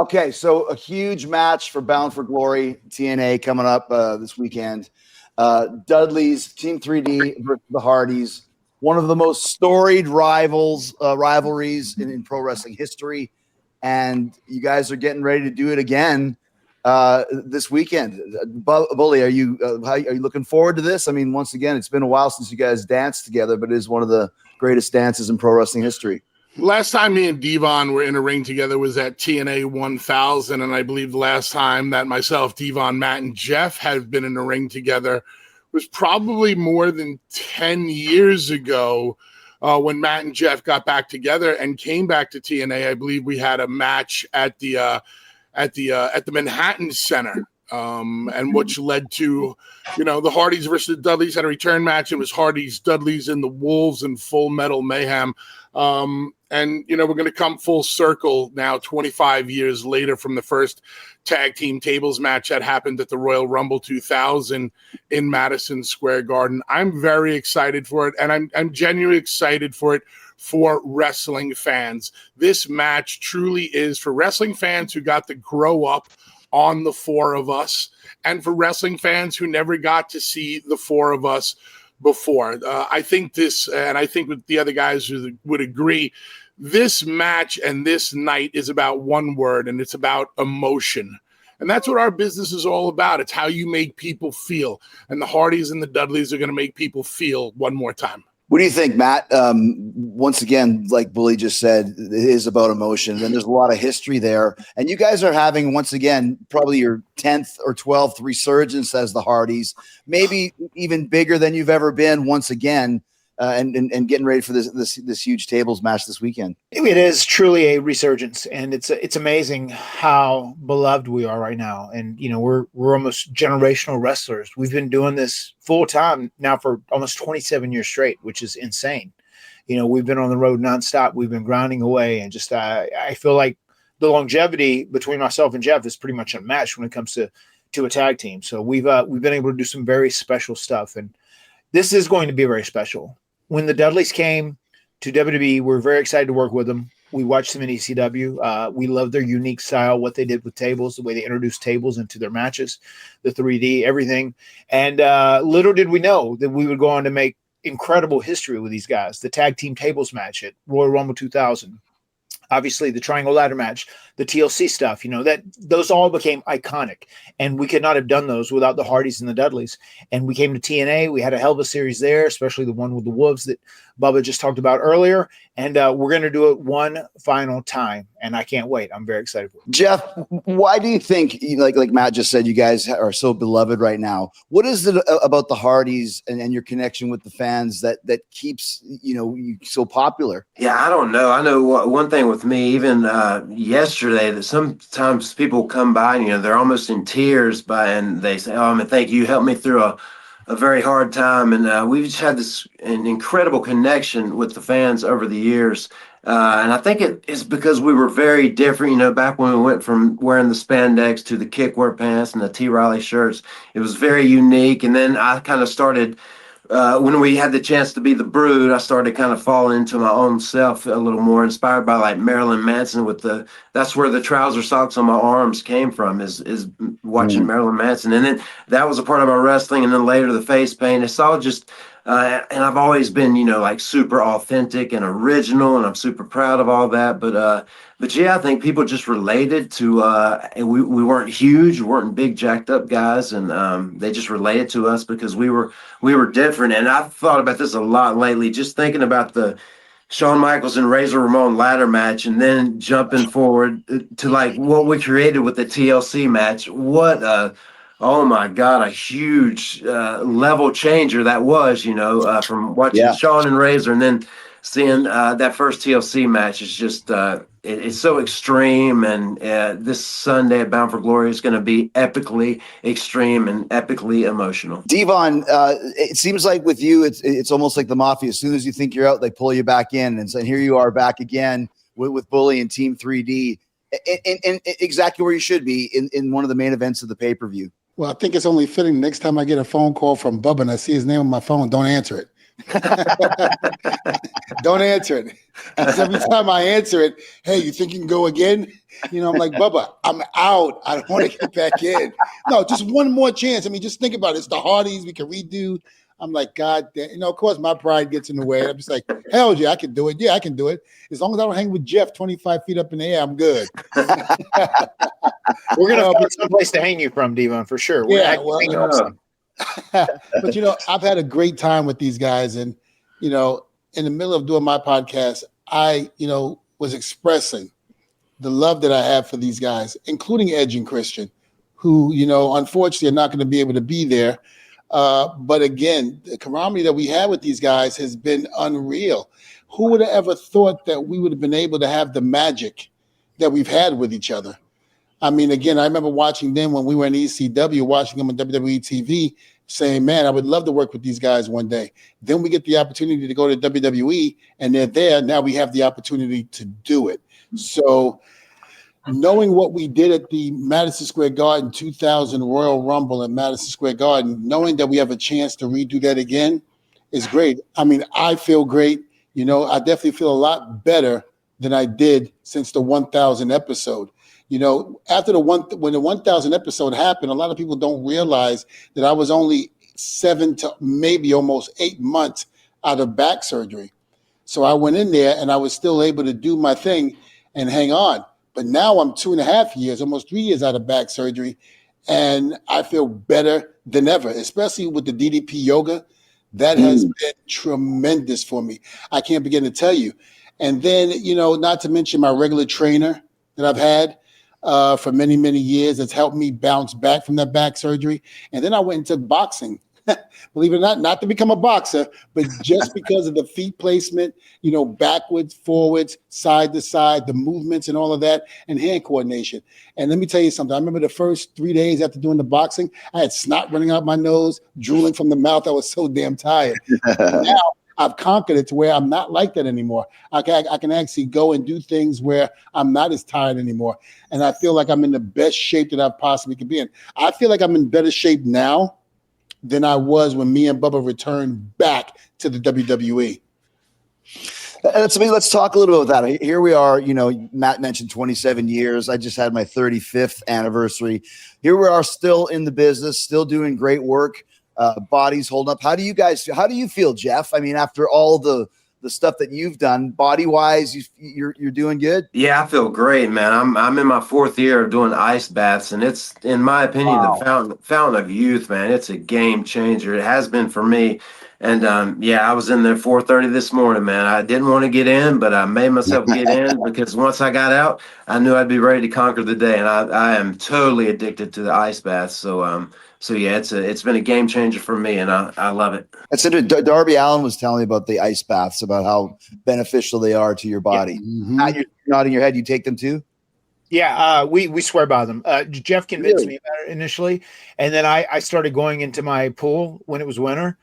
Okay, so a huge match for Bound for Glory, TNA coming up this weekend. Dudley's Team 3D versus the Hardys, one of the most storied rivalries in pro wrestling history, and you guys are getting ready to do it again this weekend. Bully, are you looking forward to this? I mean, once again, it's been a while since you guys danced together, but it is one of the greatest dances in pro wrestling history. Last time me and D'Von were in a ring together was at TNA 1000, and I believe the last time that myself, D'Von, Matt, and Jeff have been in a ring together was probably more than 10 years ago when Matt and Jeff got back together and came back to TNA. I believe we had a match at the Manhattan Center, and which led to, the Hardys versus the Dudleys had a return match. It was Hardys, Dudleys, and the Wolves in Full Metal Mayhem. And we're going to come full circle now 25 years later from the first tag team tables match that happened at the Royal Rumble 2000 in Madison Square Garden. I'm very excited for it, and I'm genuinely excited for it for wrestling fans. This match truly is for wrestling fans who got to grow up on the four of us, and for wrestling fans who never got to see the four of us before. I think this, and I think with the other guys who would agree, this match and this night is about one word, and it's about emotion. And that's what our business is all about. It's how you make people feel. And the Hardys and the Dudleys are going to make people feel one more time. What do you think, Matt? Once again, like Bully just said, it is about emotion, and there's a lot of history there. And you guys are having, once again, probably your 10th or 12th resurgence as the Hardys, maybe even bigger than you've ever been once again, and getting ready for this huge tables match this weekend. It is truly a resurgence, and it's amazing how beloved we are right now. And we're almost generational wrestlers. We've been doing this full time now for almost 27 years straight, which is insane. We've been on the road nonstop. We've been grinding away, and just I feel like the longevity between myself and Jeff is pretty much unmatched when it comes to a tag team. So we've been able to do some very special stuff, and this is going to be very special. When the Dudleys came to WWE, we're very excited to work with them. We watched them in ECW. We love their unique style, what they did with tables, the way they introduced tables into their matches, the 3D, everything. And little did we know that we would go on to make incredible history with these guys. The tag team tables match at Royal Rumble 2000. Obviously, the triangle ladder match, the TLC stuff, that those all became iconic. And we could not have done those without the Hardys and the Dudleys. And we came to TNA. We had a hell of a series there, especially the one with the Wolves that Bubba just talked about earlier. And we're going to do it one final time. And I can't wait. I'm very excited for it. Jeff, why do you think, like Matt just said, you guys are so beloved right now? What is it about the Hardys and your connection with the fans that keeps you so popular? Yeah, I don't know. I know one thing with me, even yesterday, that sometimes people come by and they're almost in tears and they say, "Oh, man, thank you. You helped me through a very hard time." And we've just had an incredible connection with the fans over the years. And I think it is because we were very different, back when we went from wearing the spandex to the kickwear pants and the T. Riley shirts. It was very unique. And then I kind of started, when we had the chance to be the Brood, I started kind of falling into my own self a little more, inspired by like Marilyn Manson that's where the trouser socks on my arms came from, is watching Marilyn Manson. And then that was a part of my wrestling. And then later the face paint. It's all just, and I've always been, like super authentic and original, and I'm super proud of all that. But yeah, I think people just related to, we weren't huge, we weren't big jacked up guys, and they just related to us because we were different. And I've thought about this a lot lately, just thinking about the Shawn Michaels and Razor Ramon ladder match, and then jumping forward to like what we created with the TLC match. Oh my God, a huge level changer that was, from watching Shawn and Razor and then seeing that first TLC match is just, it's so extreme. And this Sunday at Bound for Glory is going to be epically extreme and epically emotional. D'Von, it seems like with you, it's almost like the Mafia. As soon as you think you're out, they pull you back in. And so here you are back again with Bully and Team 3D. And exactly where you should be in one of the main events of the pay-per-view. Well, I think it's only fitting next time I get a phone call from Bubba and I see his name on my phone, don't answer it. Don't answer it. And every time I answer it, hey, you think you can go again? You know, I'm like, Bubba, I'm out. I don't want to get back in. No, just one more chance. I mean, just think about it. It's the Hardys. We can redo. I'm like, God damn. You know, of course, my pride gets in the way. I'm just like, hell yeah, I can do it. Yeah, I can do it. As long as I don't hang with Jeff 25 feet up in the air, I'm good. We're going to find someplace to hang you from, D'Von, for sure. Yeah, well, but, you know, I've had a great time with these guys. And, you know, in the middle of doing my podcast, I, you know, was expressing the love that I have for these guys, including Edge and Christian, who, you know, unfortunately are not going to be able to be there. But again, the camaraderie that we had with these guys has been unreal. Who would have ever thought that we would have been able to have the magic that we've had with each other? I mean, again, I remember watching them when we were in ECW, watching them on WWE TV, saying, man, I would love to work with these guys one day. Then we get the opportunity to go to WWE, and they're there. Now we have the opportunity to do it. So knowing what we did at the Madison Square Garden 2000 Royal Rumble at Madison Square Garden, knowing that we have a chance to redo that again is great. I mean, I feel great. You know, I definitely feel a lot better than I did since the 1000 episode. You know, after when the 1000 episode happened, a lot of people don't realize that I was only 7 to maybe almost 8 months out of back surgery. So I went in there and I was still able to do my thing and hang on. But now I'm 2.5 years, almost 3 years out of back surgery, and I feel better than ever, especially with the DDP yoga. That has been tremendous for me. I can't begin to tell you. And then, you know, not to mention my regular trainer that I've had for many, many years that's helped me bounce back from that back surgery. And then I went into boxing. Believe it or not to become a boxer, but just because of the feet placement, you know, backwards, forwards, side to side, the movements and all of that, and hand coordination. And let me tell you something. I remember the first 3 days after doing the boxing, I had snot running out my nose, drooling from the mouth. I was so damn tired. Now I've conquered it to where I'm not like that anymore. I can actually go and do things where I'm not as tired anymore. And I feel like I'm in the best shape that I possibly could be in. I feel like I'm in better shape now than I was when me and Bubba returned back to the WWE. Let's talk a little bit about that. Here we are, you know, Matt mentioned 27 years. I just had my 35th anniversary. Here we are still in the business, still doing great work. Bodies holding up. How do you feel, Jeff? I mean, after all the stuff that you've done, body wise, you're doing good. Yeah, I feel great, man. I'm in my 4th year of doing ice baths, and it's, in my opinion, the fountain of youth, man. It's a game changer. It has been for me. And yeah, I was in there 4:30 this morning, man. I didn't want to get in, but I made myself get in because once I got out, I knew I'd be ready to conquer the day. And I am totally addicted to the ice baths. So yeah, it's been a game changer for me, and I love it. That's it. Darby Allin was telling me about the ice baths, about how beneficial they are to your body. Yeah. Matt, you're nodding your head. You take them too? Yeah, we swear by them. Jeff convinced me about it initially, and then I started going into my pool when it was winter,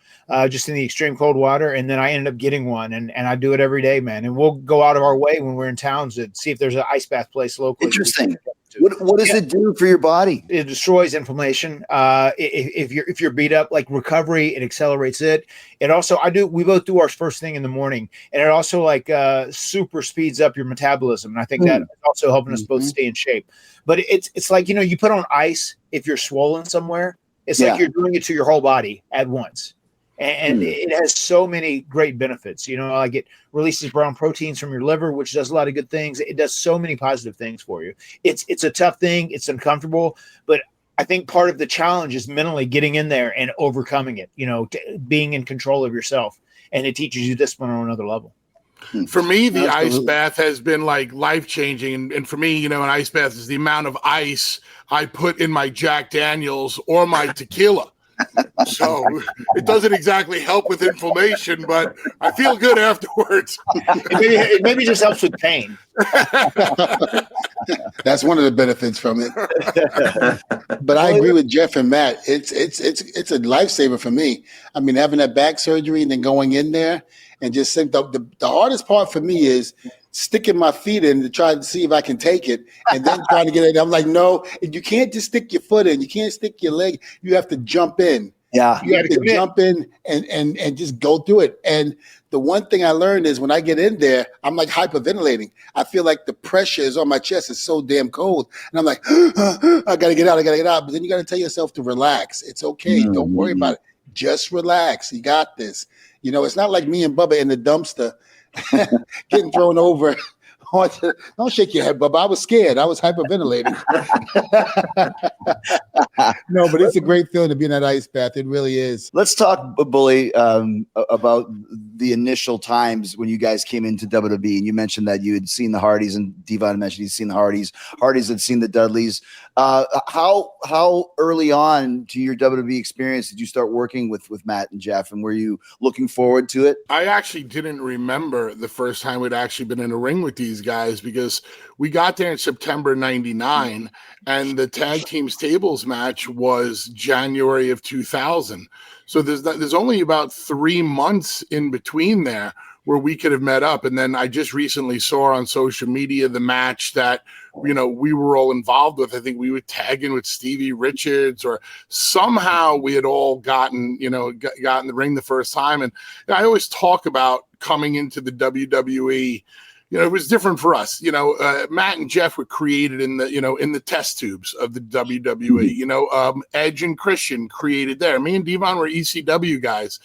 just in the extreme cold water, and then I ended up getting one, and I do it every day, man. And we'll go out of our way when we're in towns to see if there's an ice bath place locally. Interesting. What does it do for your body? It destroys inflammation. If you're beat up, like recovery, it accelerates it. It also, we both do ours first thing in the morning, and it also like super speeds up your metabolism. And I think that is also helping us both stay in shape. But it's like, you know, you put on ice if you're swollen somewhere. It's like you're doing it to your whole body at once. And it has so many great benefits. You know, like it releases brown proteins from your liver, which does a lot of good things. It does so many positive things for you. It's a tough thing. It's uncomfortable, but I think part of the challenge is mentally getting in there and overcoming it, you know, being in control of yourself. And it teaches you discipline on another level. For me, the ice bath has been like life-changing. And for me, you know, an ice bath is the amount of ice I put in my Jack Daniels or my tequila. So it doesn't exactly help with inflammation, but I feel good afterwards. It maybe just helps with pain. That's one of the benefits from it. But I agree with Jeff and Matt. It's a lifesaver for me. I mean, having that back surgery and then going in there and just think the hardest part for me is sticking my feet in to try to see if I can take it, and then trying to get it. I'm like, no, you can't just stick your foot in. You can't stick your leg. You have to jump in. Yeah. You got to commit. Jump in and just go through it. And the one thing I learned is when I get in there, I'm like hyperventilating. I feel like the pressure is on my chest. It's so damn cold. And I'm like, I got to get out. I got to get out. But then you got to tell yourself to relax. It's okay. Mm-hmm. Don't worry about it. Just relax. You got this. You know, it's not like me and Bubba in the dumpster getting thrown over. Don't shake your head, Bubba. I was scared. I was hyperventilating. No, but it's a great feeling to be in that ice bath. It really is. Let's talk, Bully, about the initial times when you guys came into WWE. And you mentioned that you had seen the Hardys, and D'Von mentioned he'd seen the Hardys. Hardys had seen the Dudleys. How early on to your WWE experience did you start working with Matt and Jeff, and were you looking forward to it? I actually didn't remember the first time we'd actually been in a ring with these guys, because we got there in September 99 and the tag teams tables match was January of 2000. So there's only about 3 months in between there where we could have met up. And then I just recently saw on social media the match that, we were all involved with. I think we were tagging with Stevie Richards, or somehow we had all gotten in the ring the first time. And I always talk about coming into the WWE. It was different for us. Matt and Jeff were created in the test tubes of the WWE. Edge and Christian created there. Me and D'Von were ECW guys.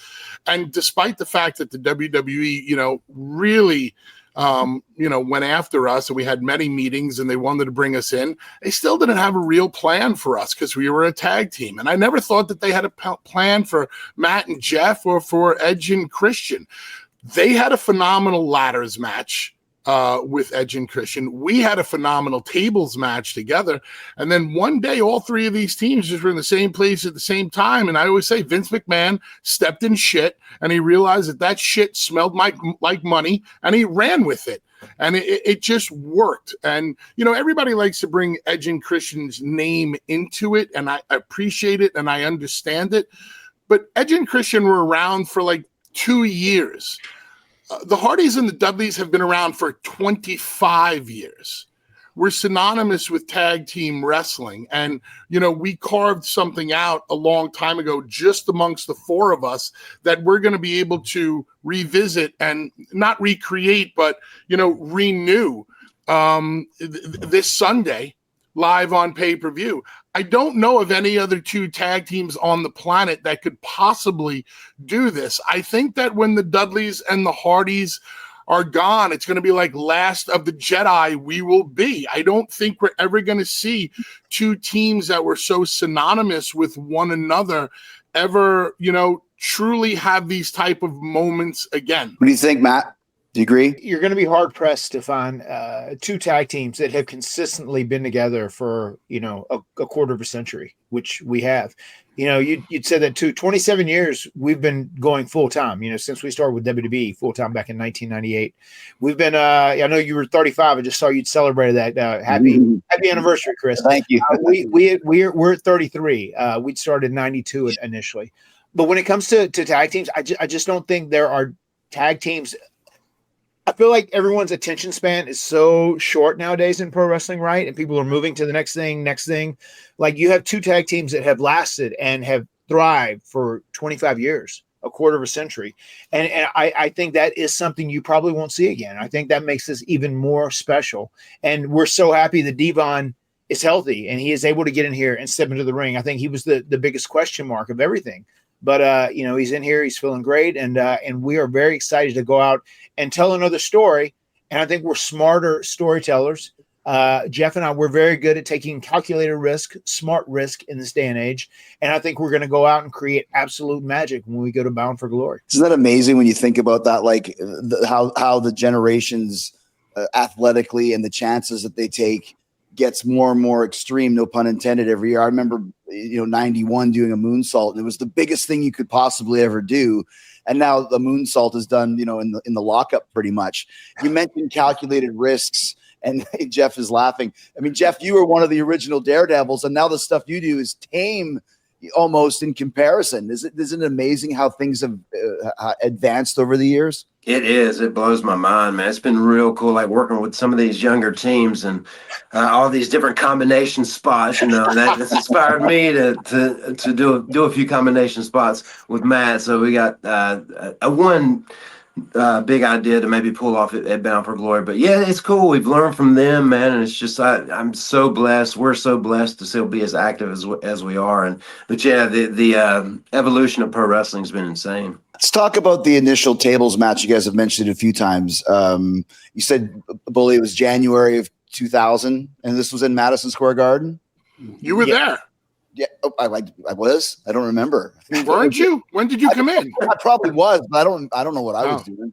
And despite the fact that the WWE, really, went after us, and we had many meetings and they wanted to bring us in, they still didn't have a real plan for us because we were a tag team. And I never thought that they had a plan for Matt and Jeff or for Edge and Christian. They had a phenomenal ladders match with Edge and Christian. We had a phenomenal tables match together. And then one day, all three of these teams just were in the same place at the same time. And I always say Vince McMahon stepped in shit, and he realized that shit smelled like money, and he ran with it. And it just worked. And, everybody likes to bring Edge and Christian's name into it, and I appreciate it and I understand it. But Edge and Christian were around for like 2 years. The Hardys and the Dudleys have been around for 25 years. We're synonymous with tag team wrestling. And, we carved something out a long time ago just amongst the four of us that we're going to be able to revisit and not recreate, but, renew this Sunday live on pay-per-view. I don't know of any other two tag teams on the planet that could possibly do this. I think that when the Dudleys and the Hardys are gone, it's going to be like Last of the Jedi we will be. I don't think we're ever going to see two teams that were so synonymous with one another ever, truly have these type of moments again. What do you think, Matt? Do you agree? You're going to be hard pressed to find two tag teams that have consistently been together for, a quarter of a century, which we have. You'd said that too. 27 years we've been going full time, since we started with WWE full time back in 1998. We've been, I know you were 35. I just saw you'd celebrated that. Happy anniversary, Chris. Thank you. We're at 33. We'd started in 92 initially. But when it comes to tag teams, I just don't think there are tag teams. I feel like everyone's attention span is so short nowadays in pro wrestling, right? And people are moving to the next thing. Like, you have two tag teams that have lasted and have thrived for 25 years, a quarter of a century. And I think that is something you probably won't see again. I think that makes this even more special. And we're so happy that D'Von is healthy and he is able to get in here and step into the ring. I think he was the biggest question mark of everything. But, he's in here. He's feeling great. And we are very excited to go out and tell another story. And I think we're smarter storytellers. Jeff and I, we're very good at taking calculated risk, smart risk in this day and age. And I think we're going to go out and create absolute magic when we go to Bound for Glory. Isn't that amazing when you think about that? Like how the generations athletically and the chances that they take gets more and more extreme, no pun intended, every year. I remember, 91 doing a moonsault, and it was the biggest thing you could possibly ever do. And now the moonsault is done, in the lockup pretty much. You mentioned calculated risks, and Jeff is laughing. I mean, Jeff, you were one of the original Daredevils, and now the stuff you do is tame almost in comparison. Isn't it amazing how things have advanced over the years? It is. It blows my mind, man. It's been real cool, like working with some of these younger teams and all these different combination spots. That's inspired me to do a few combination spots with Matt. So we got a one big idea to maybe pull off at Bound for Glory. But yeah, it's cool. We've learned from them, man, and it's just I'm so blessed. We're so blessed to still be as active as we are. But yeah, the evolution of pro wrestling has been insane. Let's talk about the initial tables match. You guys have mentioned it a few times. You said, Bully, it was January of 2000, and this was in Madison Square Garden. You were there. Yeah, I was. I don't remember. Weren't you? When did you come in? I probably was, but I don't know what I was doing.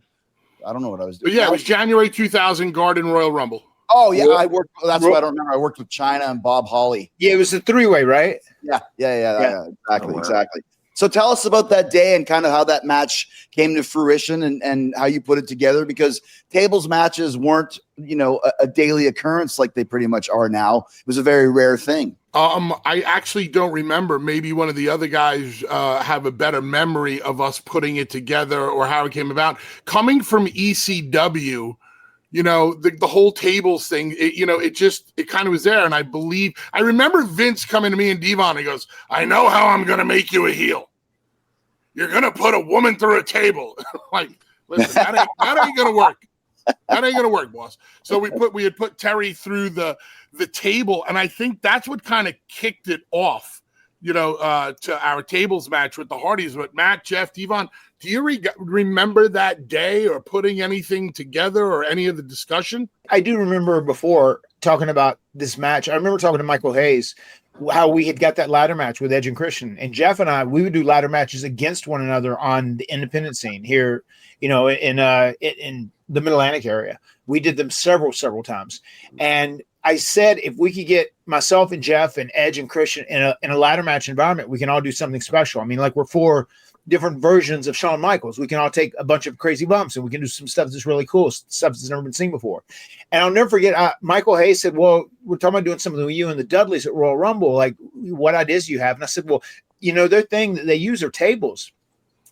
I don't know what I was doing. But yeah, it was January 2000 Garden Royal Rumble. Oh yeah, I worked. That's what I don't remember. I worked with China and Bob Holly. Yeah, it was a three-way, right? Yeah. Exactly, Oh, wow. exactly. So tell us about that day and kind of how that match came to fruition and how you put it together, because tables matches weren't, a daily occurrence like they pretty much are now. It was a very rare thing. I actually don't remember. Maybe one of the other guys have a better memory of us putting it together or how it came about. Coming from ECW, the whole tables thing, it kind of was there. And I remember Vince coming to me and D'Von, he goes, "I know how I'm going to make you a heel. You're going to put a woman through a table." Like, listen, that ain't going to work. That ain't going to work, boss. So we had put Terry through the table. And I think that's what kind of kicked it off, to our tables match with the Hardys. But Matt, Jeff, D'Von, do you remember that day or putting anything together or any of the discussion? I do remember before talking about this match. I remember talking to Michael Hayes, how we had got that ladder match with Edge and Christian. And Jeff and I, we would do ladder matches against one another on the independent scene here, in the Mid-Atlantic area. We did them several times. And I said, if we could get myself and Jeff and Edge and Christian in a ladder match environment, we can all do something special. I mean, like we're 4 different versions of Shawn Michaels. We can all take a bunch of crazy bumps and we can do some stuff that's really cool, stuff that's never been seen before. And I'll never forget, Michael Hayes said, "Well, we're talking about doing something with you and the Dudleys at Royal Rumble. Like, what ideas do you have?" And I said, "Well, their thing that they use are tables."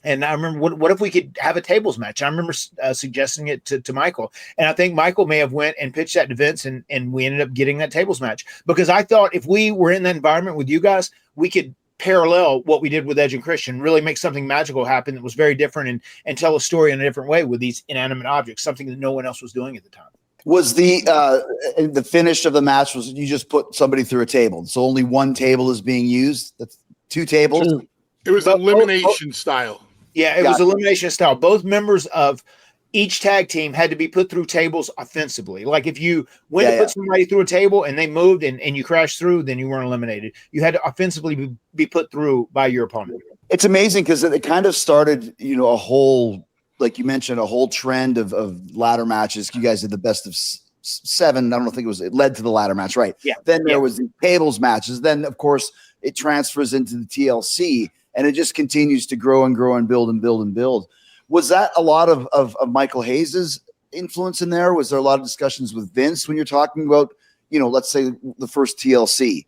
And I remember, what if we could have a tables match? I remember suggesting it to Michael. And I think Michael may have went and pitched that to Vince, and we ended up getting that tables match. Because I thought if we were in that environment with you guys, we could parallel what we did with Edge and Christian, really make something magical happen that was very different and tell a story in a different way with these inanimate objects, something that no one else was doing at the time. Was the finish of the match was you just put somebody through a table? So only one table is being used? That's 2 tables? It was elimination style. Yeah, it was elimination style. Both members of each tag team had to be put through tables offensively. Like if you went to put somebody through a table and they moved and you crashed through, then you weren't eliminated. You had to offensively be put through by your opponent. It's amazing because it kind of started, a whole, like you mentioned, a whole trend of ladder matches. You guys did the best of 7. I don't think it led to the ladder match, right? Yeah. Then there was the tables matches. Then, of course, it transfers into the TLC. And it just continues to grow and grow and build and build and build. Was that a lot of Michael Hayes's influence in there? Was there a lot of discussions with Vince when you're talking about, let's say the first TLC?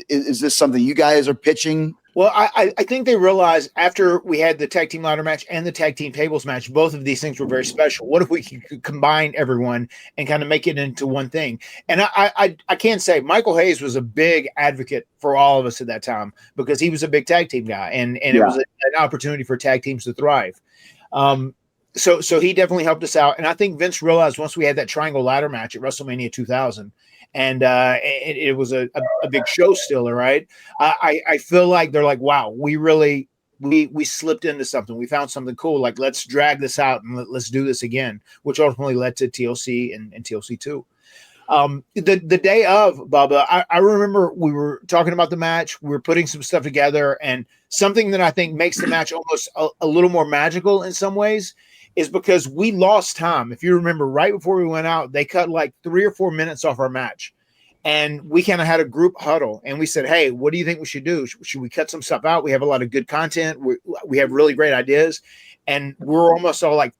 Is this something you guys are pitching? Well, I think they realized after we had the tag team ladder match and the tag team tables match, both of these things were very special. What if we could combine everyone and kind of make it into one thing? And I can say Michael Hayes was a big advocate for all of us at that time because he was a big tag team guy, and it was an opportunity for tag teams to thrive. So he definitely helped us out. And I think Vince realized once we had that triangle ladder match at WrestleMania 2000, and it was a big show stealer, right? I feel like they're like, wow, we slipped into something. We found something cool. Like, let's drag this out and let's do this again, which ultimately led to TLC and TLC 2. The day of, Bubba, I remember we were talking about the match. We were putting some stuff together, and something that I think makes the match almost a little more magical in some ways is because we lost time. If you remember, right before we went out, they cut like 3 or 4 minutes off our match. And we kind of had a group huddle, and we said, "Hey, what do you think we should do? Should we cut some stuff out? We have a lot of good content. We have really great ideas." And we're almost all like,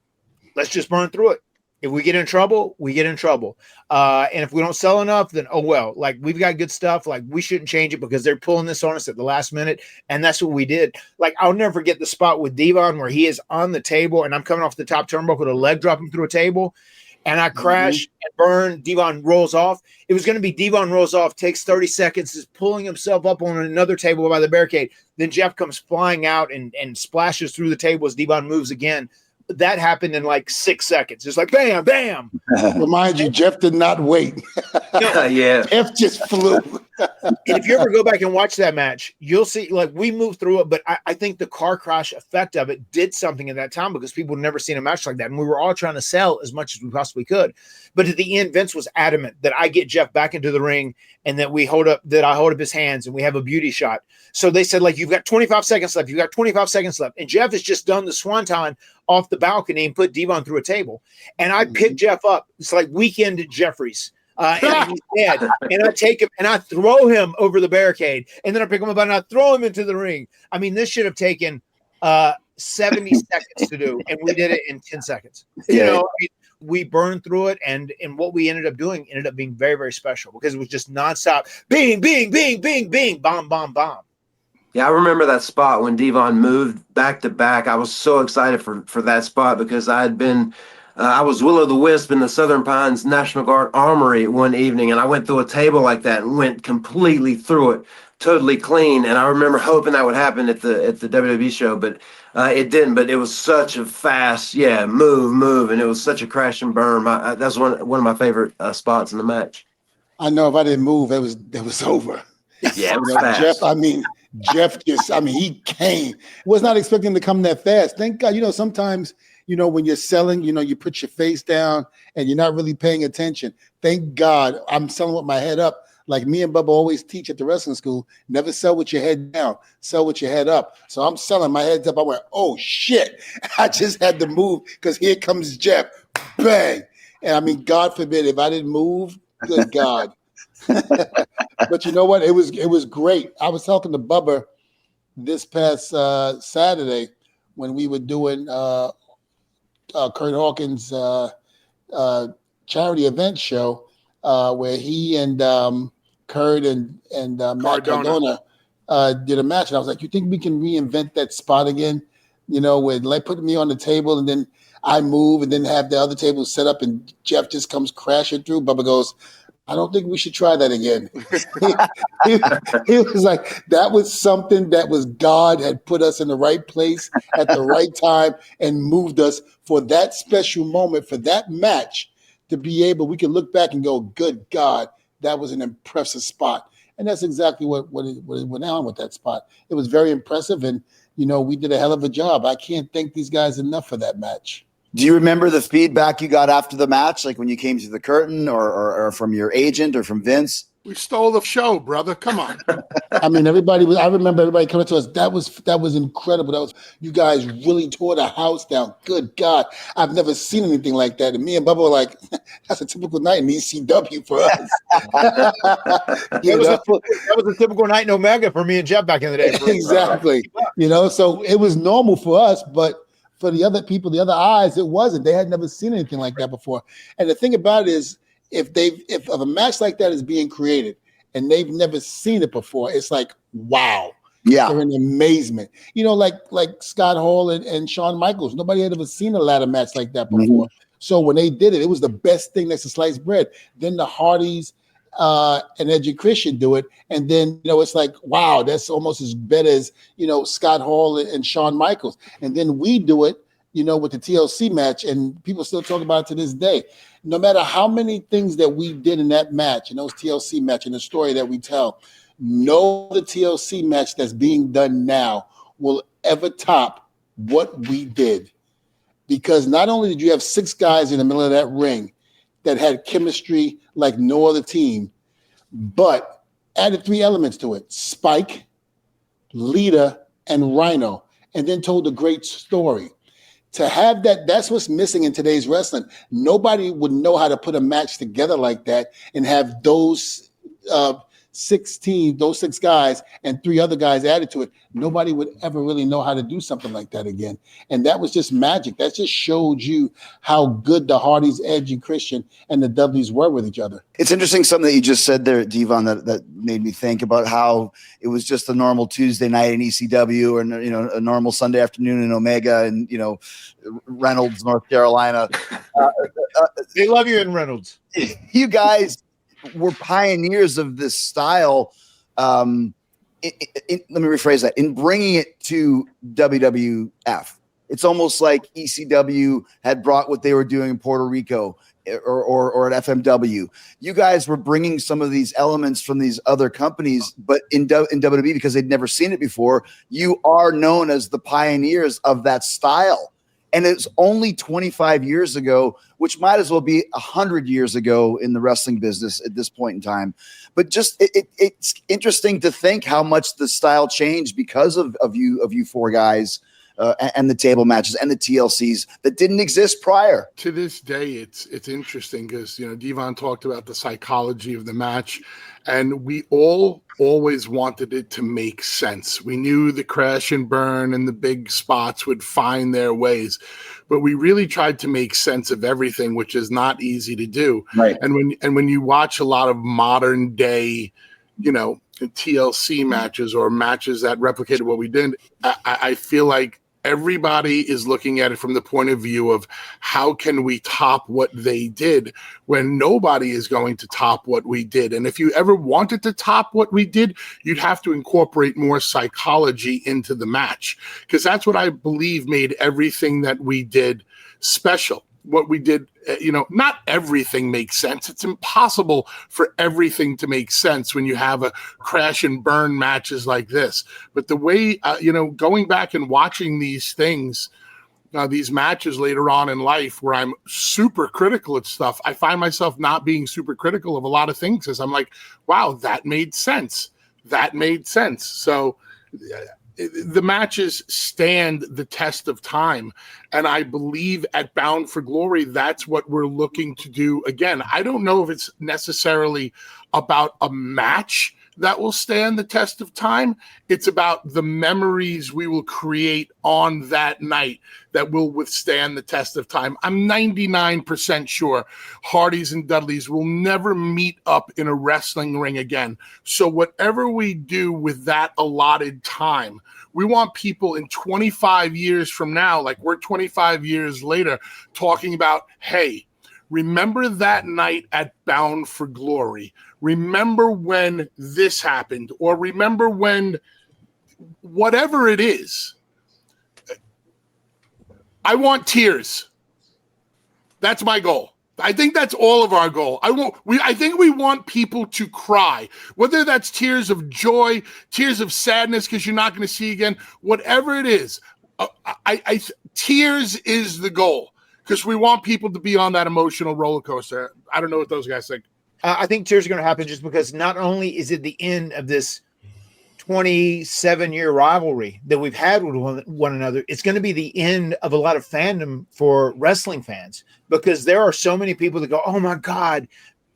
let's just burn through it. If we get in trouble, we get in trouble. And if we don't sell enough, then oh well. Like, we've got good stuff. Like, we shouldn't change it because they're pulling this on us at the last minute. And that's what we did. Like, I'll never forget the spot with D'Von where he is on the table and I'm coming off the top turnbuckle to leg drop him through a table. And I crash and burn. D'Von rolls off. It was going to be D'Von rolls off, takes 30 seconds, is pulling himself up on another table by the barricade. Then Jeff comes flying out and splashes through the table as D'Von moves again. That happened in like 6 seconds. It's like, bam, bam. Remind you, Jeff did not wait. Yeah. Jeff just flew. And if you ever go back and watch that match, you'll see, like, we moved through it, but I think the car crash effect of it did something at that time because people had never seen a match like that. And we were all trying to sell as much as we possibly could. But at the end, Vince was adamant that I get Jeff back into the ring and that I hold up his hands and we have a beauty shot. So they said, like, you've got 25 seconds left. You've got 25 seconds left. And Jeff has just done the swanton off the balcony and put D'Von through a table. And I pick Jeff up. It's like Weekend at Jeffrey's. And he's dead. And I take him and I throw him over the barricade. And then I pick him up and I throw him into the ring. I mean, this should have taken 70 seconds to do. And we did it in 10 seconds. You know, I mean, we burned through it. And what we ended up doing ended up being very, very special because it was just nonstop. Bing, bing, bing, bing, bing, bomb, bomb, bomb. Yeah, I remember that spot when D'Von moved back to back. I was so excited for that spot because I was Will-O-the-Wisp in the Southern Pines National Guard Armory one evening, and I went through a table like that and went completely through it, totally clean. And I remember hoping that would happen at the WWE show, but it didn't. But it was such a fast, move, and it was such a crash and burn. That's one of my favorite spots in the match. I know if I didn't move, it was over. Yeah, it was fast. Jeff he came. Was not expecting to come that fast. Thank God. You know, sometimes, you know, when you're selling, you know, you put your face down and you're not really paying attention. Thank God I'm selling with my head up. Like me and Bubba always teach at the wrestling school, never sell with your head down, sell with your head up. So I'm selling, my head's up. I went, oh shit. I just had to move because here comes Jeff. Bang. And I mean, God forbid if I didn't move, good God. But you know what? It was great. I was talking to Bubba this past Saturday when we were doing Kurt Hawkins' charity event show where he and Kurt and Matt Cardona did a match. And I was like, you think we can reinvent that spot again? You know, with like putting me on the table and then I move and then have the other table set up and Jeff just comes crashing through. Bubba goes, I don't think we should try that again. he was like, that was something that was God had put us in the right place at the right time and moved us for that special moment, for that match to be able, we can look back and go, good God, that was an impressive spot. And that's exactly what went on with that spot. It was very impressive. And, you know, we did a hell of a job. I can't thank these guys enough for that match. Do you remember the feedback you got after the match, like when you came to the curtain or from your agent or from Vince? We stole the show, brother. Come on. I mean, I remember everybody coming to us. That was incredible. You guys really tore the house down. Good God. I've never seen anything like that. And me and Bubba were like, that's a typical night in ECW for us. That was a typical night in Omega for me and Jeff back in the day. Exactly. You know, so it was normal for us, but for the other people, the other eyes, it wasn't. They had never seen anything like that before. And the thing about it is, if a match like that is being created and they've never seen it before, it's like, wow. Yeah. They're in amazement. You know, like Scott Hall and Shawn Michaels. Nobody had ever seen a ladder match like that before. Mm-hmm. So when they did it, it was the best thing next to sliced bread. Then the Hardys and Edge and Christian do it. And then, you know, it's like, wow, that's almost as better as, you know, Scott Hall and Shawn Michaels. And then we do it, you know, with the TLC match, and people still talk about it to this day. No matter how many things that we did in that match, in those TLC match, and the story that we tell, no other TLC match that's being done now will ever top what we did. Because not only did you have 6 guys in the middle of that ring that had chemistry like no other team, but added 3 elements to it: Spike, Lita, and Rhino, and then told a great story. To have that, that's what's missing in today's wrestling. Nobody would know how to put a match together like that and have those those 6 guys and 3 other guys added to it, nobody would ever really know how to do something like that again. And that was just magic. That just showed you how good the Hardys, Edge and Christian, and the Dudleys were with each other. It's interesting something that you just said there, D'Von, that made me think about how it was just a normal Tuesday night in ECW, or a normal Sunday afternoon in Omega, and Reynolds, North Carolina. They love you in Reynolds. You guys were pioneers of this style. Let me rephrase that. In bringing it to WWF, it's almost like ECW had brought what they were doing in Puerto Rico or at FMW. You guys were bringing some of these elements from these other companies, but in WWE, because they'd never seen it before, you are known as the pioneers of that style. And it's only 25 years ago, which might as well be 100 years ago in the wrestling business at this point in time. But just it's interesting to think how much the style changed because of you 4 guys and the table matches and the TLCs that didn't exist prior. To this day, it's interesting because D'Von talked about the psychology of the match, and we all always wanted it to make sense. We knew the crash and burn and the big spots would find their ways, but we really tried to make sense of everything, which is not easy to do. Right. And when you watch a lot of modern day, TLC matches or matches that replicated what we did, I feel like everybody is looking at it from the point of view of how can we top what they did, when nobody is going to top what we did. And if you ever wanted to top what we did, you'd have to incorporate more psychology into the match, because that's what I believe made everything that we did special. What we did, not everything makes sense. It's impossible for everything to make sense when you have a crash and burn matches like this. But the way, going back and watching these things, these matches later on in life where I'm super critical of stuff, I find myself not being super critical of a lot of things, because I'm like, wow, that made sense. That made sense. So the matches stand the test of time. And I believe at Bound for Glory, that's what we're looking to do again. I don't know if it's necessarily about a match that will stand the test of time. It's about the memories we will create on that night that will withstand the test of time. I'm 99% sure Hardys and Dudleys will never meet up in a wrestling ring again. So whatever we do with that allotted time, we want people in 25 years from now, like we're 25 years later, talking about, hey, remember that night at Bound for Glory? Remember when this happened, or remember when whatever it is. I want tears. That's my goal. I think that's all of our goal. I think we want people to cry, whether that's tears of joy, tears of sadness because you're not going to see again, whatever it is. Tears is the goal, because we want people to be on that emotional roller coaster. I don't know what those guys think. I think tears are going to happen just because not only is it the end of this 27-year rivalry that we've had with one another, it's going to be the end of a lot of fandom for wrestling fans, because there are so many people that go, oh my God,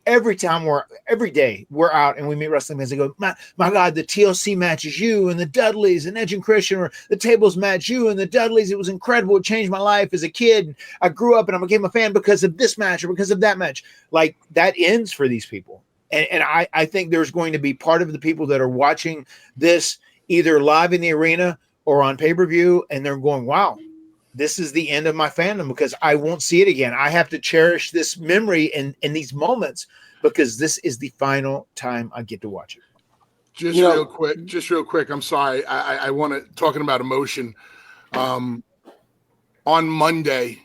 every day we're out and we meet wrestling fans, they go, my God, the TLC match is you and the Dudleys and Edge and Christian, or the tables match you and the Dudleys. It was incredible. It changed my life as a kid. I grew up and I became a fan because of this match or because of that match. Like, that ends for these people. And I think there's going to be part of the people that are watching this either live in the arena or on pay-per-view, and they're going, wow, this is the end of my fandom because I won't see it again. I have to cherish this memory and these moments because this is the final time I get to watch it. Just real quick. I'm sorry. I want to, talking about emotion. On Monday,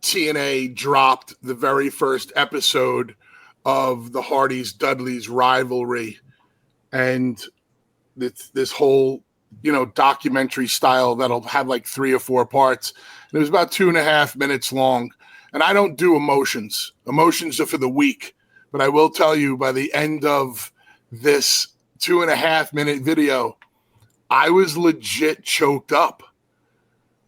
TNA dropped the very first episode of the Hardys Dudleys rivalry, and this whole documentary style that'll have like 3 or 4 parts. And it was about 2.5 minutes long. And I don't do emotions. Emotions are for the weak. But I will tell you, by the end of this 2.5 minute video, I was legit choked up,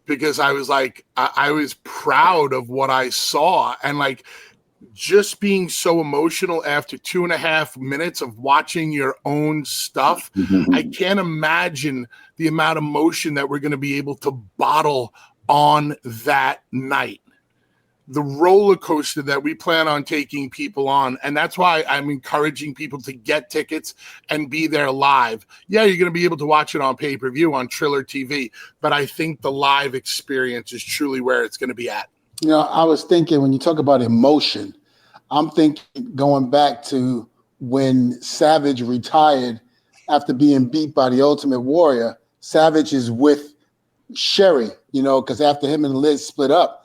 because I was like, I was proud of what I saw. And like, just being so emotional after 2.5 minutes of watching your own stuff. I can't imagine the amount of emotion that we're going to be able to bottle on that night. The roller coaster that we plan on taking people on. And that's why I'm encouraging people to get tickets and be there live. Yeah, you're going to be able to watch it on pay-per-view on Triller TV, but I think the live experience is truly where it's going to be at. You know, I was thinking when you talk about emotion, I'm thinking going back to when Savage retired after being beat by the Ultimate Warrior. Savage is with Sherry, you know, because after him and Liz split up.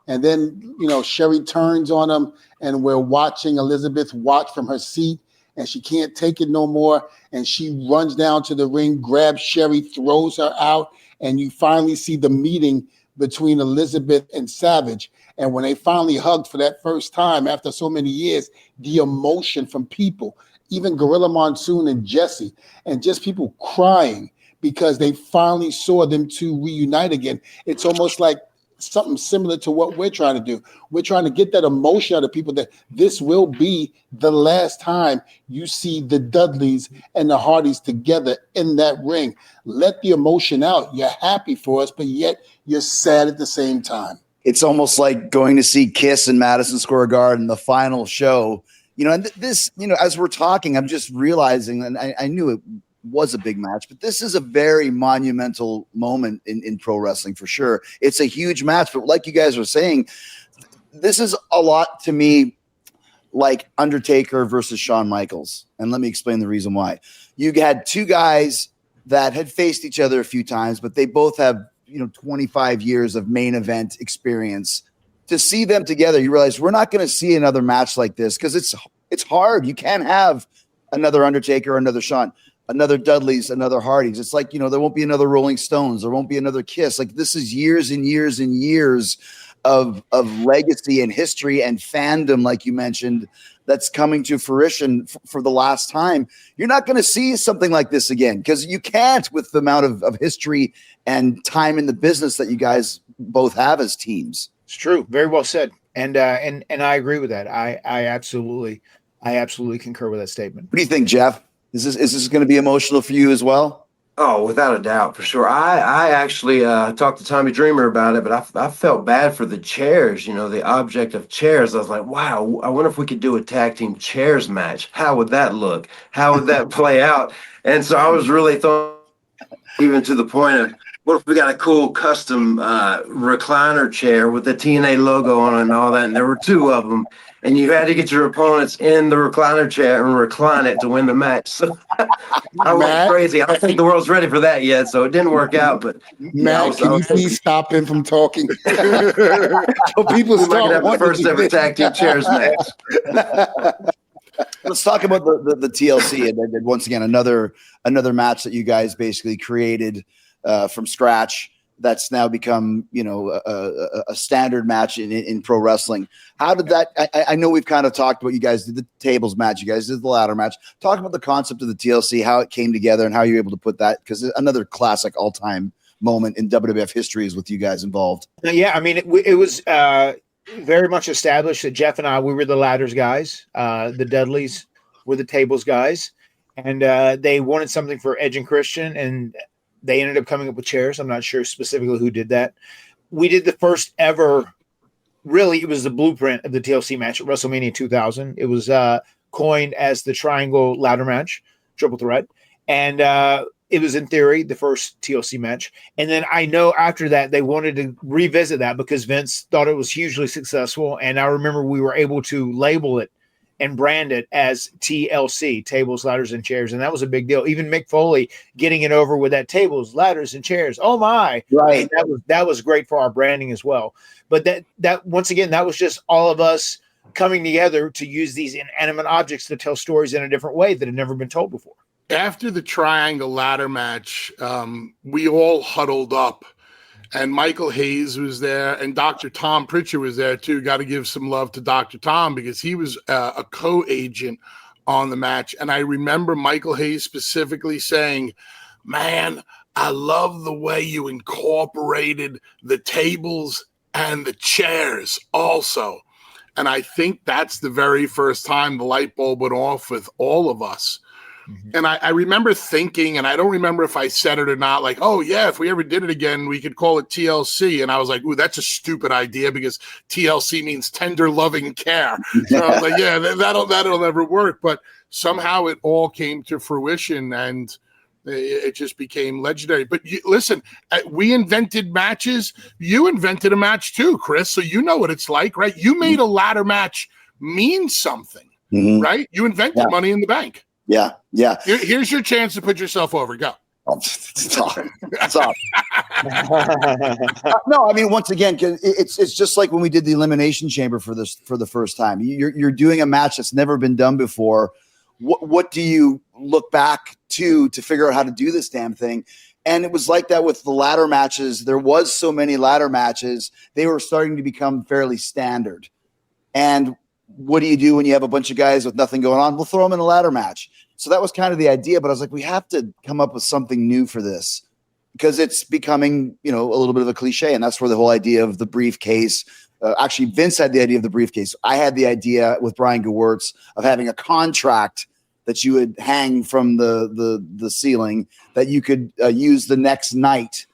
And then, you know, Sherry turns on him and we're watching Elizabeth watch from her seat and she can't take it no more. And she runs down to the ring, grabs Sherry, throws her out. And you finally see the meeting between Elizabeth and Savage. And when they finally hugged for that first time after so many years, the emotion from people, even Gorilla Monsoon and Jesse, and just people crying because they finally saw them two reunite again. It's almost like something similar to what we're trying to do. We're trying to get that emotion out of people that this will be the last time you see the Dudleys and the Hardys together in that ring. Let the emotion out. You're happy for us, but yet you're sad at the same time. It's almost like going to see Kiss in Madison Square Garden, the final show. You know, and this, you know, as we're talking, I'm just realizing, and I knew it was a big match, but this is a very monumental moment in pro wrestling for sure. It's a huge match, but like you guys were saying, this is a lot to me like Undertaker versus Shawn Michaels. And let me explain the reason why. You had two guys that had faced each other a few times, but they both have, you know, 25 years of main event experience. To see them together, you realize we're not going to see another match like this because it's hard. You can't have another Undertaker or another Shawn, another Dudley's, another Hardy's. It's like, you know, there won't be another Rolling Stones. There won't be another Kiss. Like, this is years and years and years of legacy and history and fandom, like you mentioned, that's coming to fruition for the last time. You're not going to see something like this again because you can't with the amount of history and time in the business that you guys both have as teams. It's true. Very well said. And I agree with that. I absolutely concur with that statement. What do you think, Jeff? Is this going to be emotional for you as well? Oh, without a doubt, for sure. I actually talked to Tommy Dreamer about it, but I felt bad for the chairs, you know, the object of chairs. I was like, wow, I wonder if we could do a tag team chairs match. How would that look? How would that play out? And so I was really even to the point of, what if we got a cool custom recliner chair with the TNA logo on it and all that? And there were two of them. And you had to get your opponents in the recliner chair and recline it to win the match. So I went crazy. I don't think the world's ready for that yet, so it didn't work out. But Matt, can you please stop him from talking? So people start have the first ever tag team chairs match. Let's talk about the TLC and then once again another match that you guys basically created from scratch. That's now become, you know, a standard match in pro wrestling. How did that? I know we've kind of talked about, you guys did the tables match, you guys did the ladder match. Talk about the concept of the TLC, how it came together, and how you're able to put that, because another classic all-time moment in WWF history is with you guys involved. Yeah, I mean, it was very much established that Jeff and I, we were the ladders guys. The Dudleys were the tables guys, and they wanted something for Edge and Christian, and they ended up coming up with chairs. I'm not sure specifically who did that. We did the first ever, really, it was the blueprint of the TLC match at WrestleMania 2000. It was coined as the Triangle Ladder Match, Triple Threat. And it was, in theory, the first TLC match. And then I know after that, they wanted to revisit that because Vince thought it was hugely successful. And I remember we were able to label it and brand it as TLC, tables, ladders, and chairs. And that was a big deal. Even Mick Foley getting it over with that tables, ladders, and chairs. Oh my. Right. That was great for our branding as well. But that once again, that was just all of us coming together to use these inanimate objects to tell stories in a different way that had never been told before. After the triangle ladder match, we all huddled up. And Michael Hayes was there, and Dr. Tom Pritchard was there too. Got to give some love to Dr. Tom because he was a co-agent on the match. And I remember Michael Hayes specifically saying, man, I love the way you incorporated the tables and the chairs also. And I think that's the very first time the light bulb went off with all of us. Mm-hmm. And I remember thinking, and I don't remember if I said it or not, like, oh, yeah, if we ever did it again, we could call it TLC. And I was like, ooh, that's a stupid idea because TLC means tender, loving care. So I was like, yeah, that'll never work. But somehow it all came to fruition, and it just became legendary. But listen, we invented matches. You invented a match too, Chris. So you know what it's like, right? You made a ladder match mean something, right? You invented Money in the Bank. Yeah. Here's your chance to put yourself over. Go. Oh, it's off. No, I mean, once again, it's just like when we did the Elimination Chamber for the first time. You're doing a match that's never been done before. What do you look back to figure out how to do this damn thing? And it was like that with the ladder matches. There was so many ladder matches. They were starting to become fairly standard. And what do you do when you have a bunch of guys with nothing going on? We'll throw them in a ladder match. So that was kind of the idea. But I was like, we have to come up with something new for this because it's becoming, a little bit of a cliche. And that's where the whole idea of the briefcase. Actually, Vince had the idea of the briefcase. I had the idea with Brian Gewirtz of having a contract that you would hang from the ceiling that you could use the next night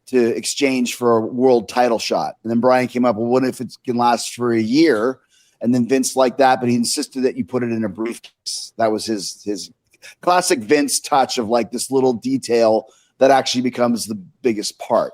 to exchange for a world title shot. And then Brian came up, well, what if it can last for a year? And then Vince liked that, but he insisted that you put it in a briefcase. That was his classic Vince touch of like this little detail that actually becomes the biggest part,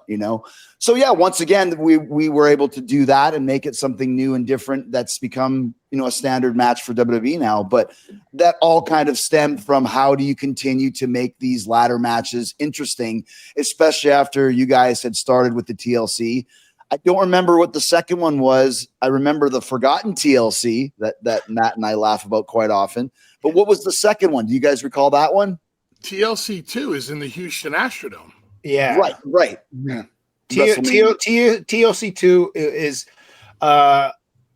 So yeah, once again, we were able to do that and make it something new and different. That's become, a standard match for WWE now. But that all kind of stemmed from how do you continue to make these ladder matches interesting, especially after you guys had started with the TLC. I don't remember what the second one was. I remember the Forgotten TLC that Matt and I laugh about quite often. But what was the second one? Do you guys recall that one? TLC 2 is in the Houston Astrodome. Yeah. Right. Yeah. TLC 2 is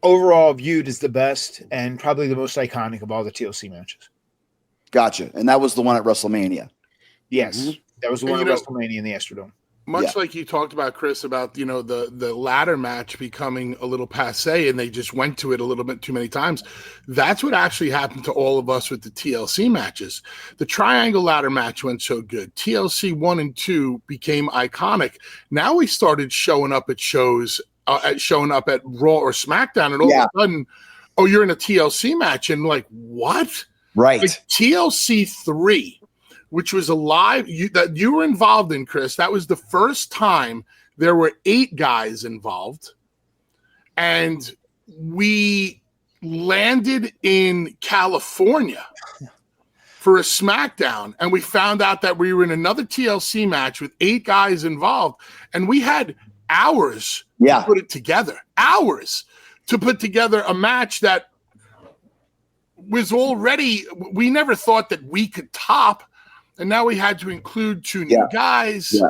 overall viewed as the best and probably the most iconic of all the TLC matches. Gotcha. And that was the one at WrestleMania. Yes. That was the one at WrestleMania in the Astrodome. Much like you talked about, Chris, about, the ladder match becoming a little passé and they just went to it a little bit too many times. That's what actually happened to all of us with the TLC matches. The triangle ladder match went so good. TLC 1 and 2 became iconic. Now we started showing up at shows, showing up at Raw or SmackDown, and all of a sudden, oh, you're in a TLC match. And like, what? Right. Like TLC 3. Which was a live that you were involved in, Chris. That was the first time there were 8 guys involved. And we landed in California for a SmackDown. And we found out that we were in another TLC match with 8 guys involved. And we had hours to put it together. Hours to put together a match that was already, we never thought that we could top. And now we had to include 2 new guys. Yeah.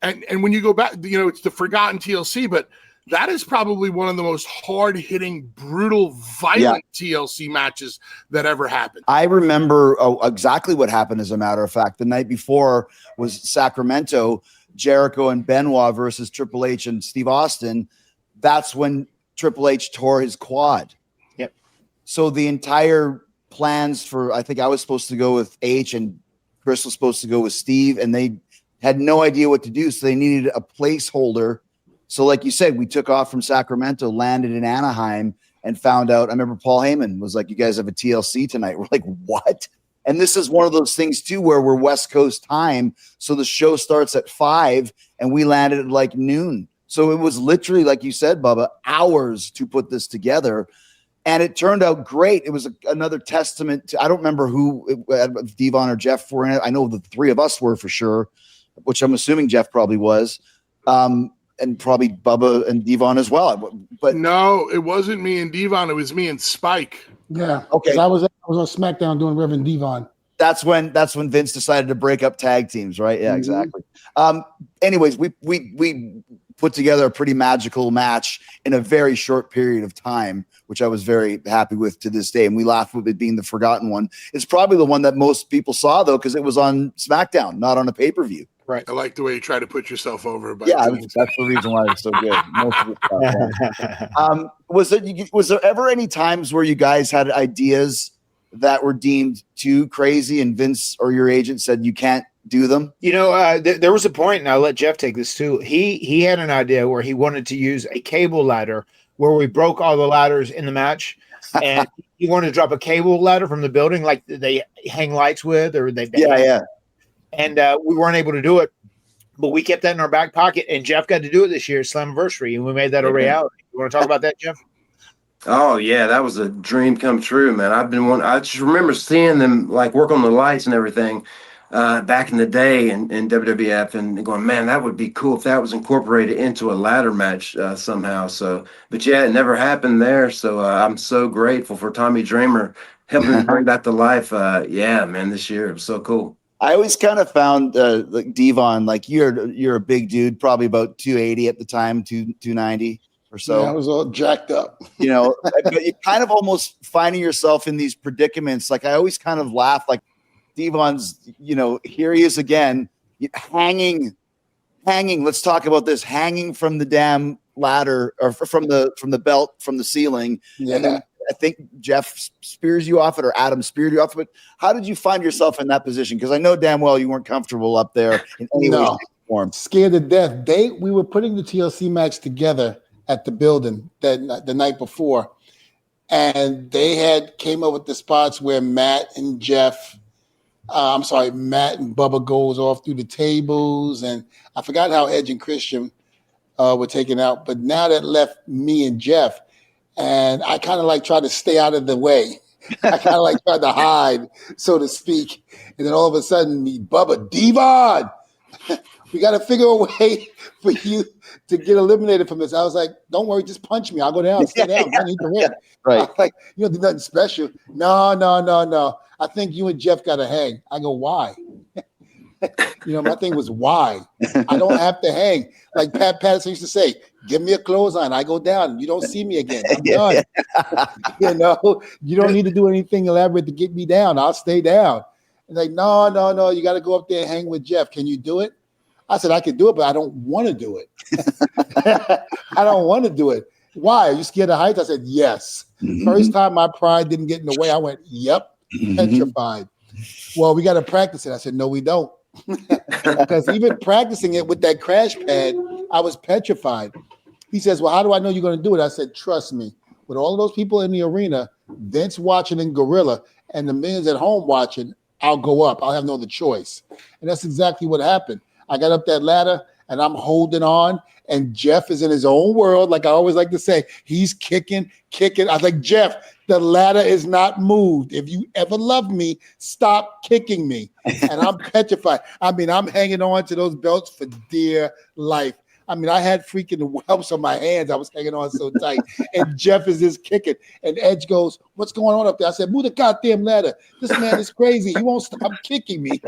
And when you go back, it's the Forgotten TLC, but that is probably one of the most hard-hitting, brutal, violent TLC matches that ever happened. I remember exactly what happened, as a matter of fact. The night before was Sacramento, Jericho and Benoit versus Triple H and Steve Austin. That's when Triple H tore his quad. Yep. So the entire plans for, I think I was supposed to go with H and Chris was supposed to go with Steve, and they had no idea what to do. So they needed a placeholder. So like you said, we took off from Sacramento, landed in Anaheim, and found out. I remember Paul Heyman was like, you guys have a TLC tonight. We're like, what? And this is one of those things too, where we're West Coast time. So the show starts at 5 and we landed at like noon. So it was literally, like you said, Bubba, hours to put this together. And it turned out great. It was another testament to, I don't remember who, if D'Von or Jeff were in it. I know the 3 of us were for sure, which I'm assuming Jeff probably was. And probably Bubba and D'Von as well. But no, it wasn't me and D'Von. It was me and Spike. Yeah. Okay. I was on SmackDown doing Reverend D'Von. That's when Vince decided to break up tag teams, right? Yeah, exactly. Anyways, we put together a pretty magical match in a very short period of time, which I was very happy with to this day. And we laughed with it being the forgotten one. It's probably the one that most people saw, though, because it was on SmackDown, not on a pay-per-view. Right. I like the way you try to put yourself over. By Yeah, that's the reason why it's so good. Most of the stuff, yeah. Was there ever any times where you guys had ideas that were deemed too crazy and Vince or your agent said you can't do them? There was a point, and I'll let Jeff take this too. He had an idea where he wanted to use a cable ladder where we broke all the ladders in the match, and he wanted to drop a cable ladder from the building like they hang lights with, or they Yeah. And we weren't able to do it, but we kept that in our back pocket. And Jeff got to do it this year, Slammiversary, and we made that a reality. You want to talk about that, Jeff? Oh yeah, that was a dream come true, man. I just remember seeing them like work on the lights and everything back in the day in WWF, and going, man, that would be cool if that was incorporated into a ladder match somehow. So, but yeah, it never happened there. So I'm so grateful for Tommy Dreamer helping bring that to life. Yeah, man, this year it was so cool. I always kind of found like D'Von, like you're a big dude, probably about 280 at the time, 290 or so. Yeah, I was all jacked up. But you kind of almost finding yourself in these predicaments. Like I always kind of laugh, like D'Von's, here he is again, hanging. Let's talk about this, hanging from the damn ladder or from the belt from the ceiling. Yeah. And then I think Jeff spears you off it, or Adam speared you off of it. How did you find yourself in that position? Because I know damn well you weren't comfortable up there in any way, shape, or form. Scared to death. We were putting the TLC match together at the building the night before, and they came up with the spots where Matt and Bubba goes off through the tables, and I forgot how Edge and Christian were taken out. But now that left me and Jeff. And I kind of like tried to stay out of the way. I kind of like tried to hide, so to speak. And then all of a sudden, Bubba, D'Von, we got to figure a way for you to get eliminated from this. I was like, don't worry, just punch me. I'll go down, stay down. I need to win. Right. Like, you don't do nothing special. No. I think you and Jeff got to hang. I go, why? My thing was why. I don't have to hang. Like Pat Patterson used to say, give me a clothesline. I go down. You don't see me again. I'm done. You don't need to do anything elaborate to get me down. I'll stay down. And like, no. You got to go up there and hang with Jeff. Can you do it? I said, I could do it, but I don't want to do it. I don't want to do it. Why? Are you scared of heights? I said, yes. Mm-hmm. First time my pride didn't get in the way, I went, yep, petrified. Well, we got to practice it. I said, no, we don't. Because even practicing it with that crash pad, I was petrified. He says, well, how do I know you're going to do it? I said, trust me. With all of those people in the arena, Vince watching in Gorilla, and the millions at home watching, I'll go up. I'll have no other choice. And that's exactly what happened. I got up that ladder, and I'm holding on, and Jeff is in his own world. Like I always like to say, he's kicking. I was like, Jeff, the ladder is not moved. If you ever love me, stop kicking me. And I'm petrified. I mean, I'm hanging on to those belts for dear life. I mean, I had freaking whelps on my hands. I was hanging on so tight. And Jeff is just kicking. And Edge goes, what's going on up there? I said, move the goddamn ladder. This man is crazy. He won't stop kicking me.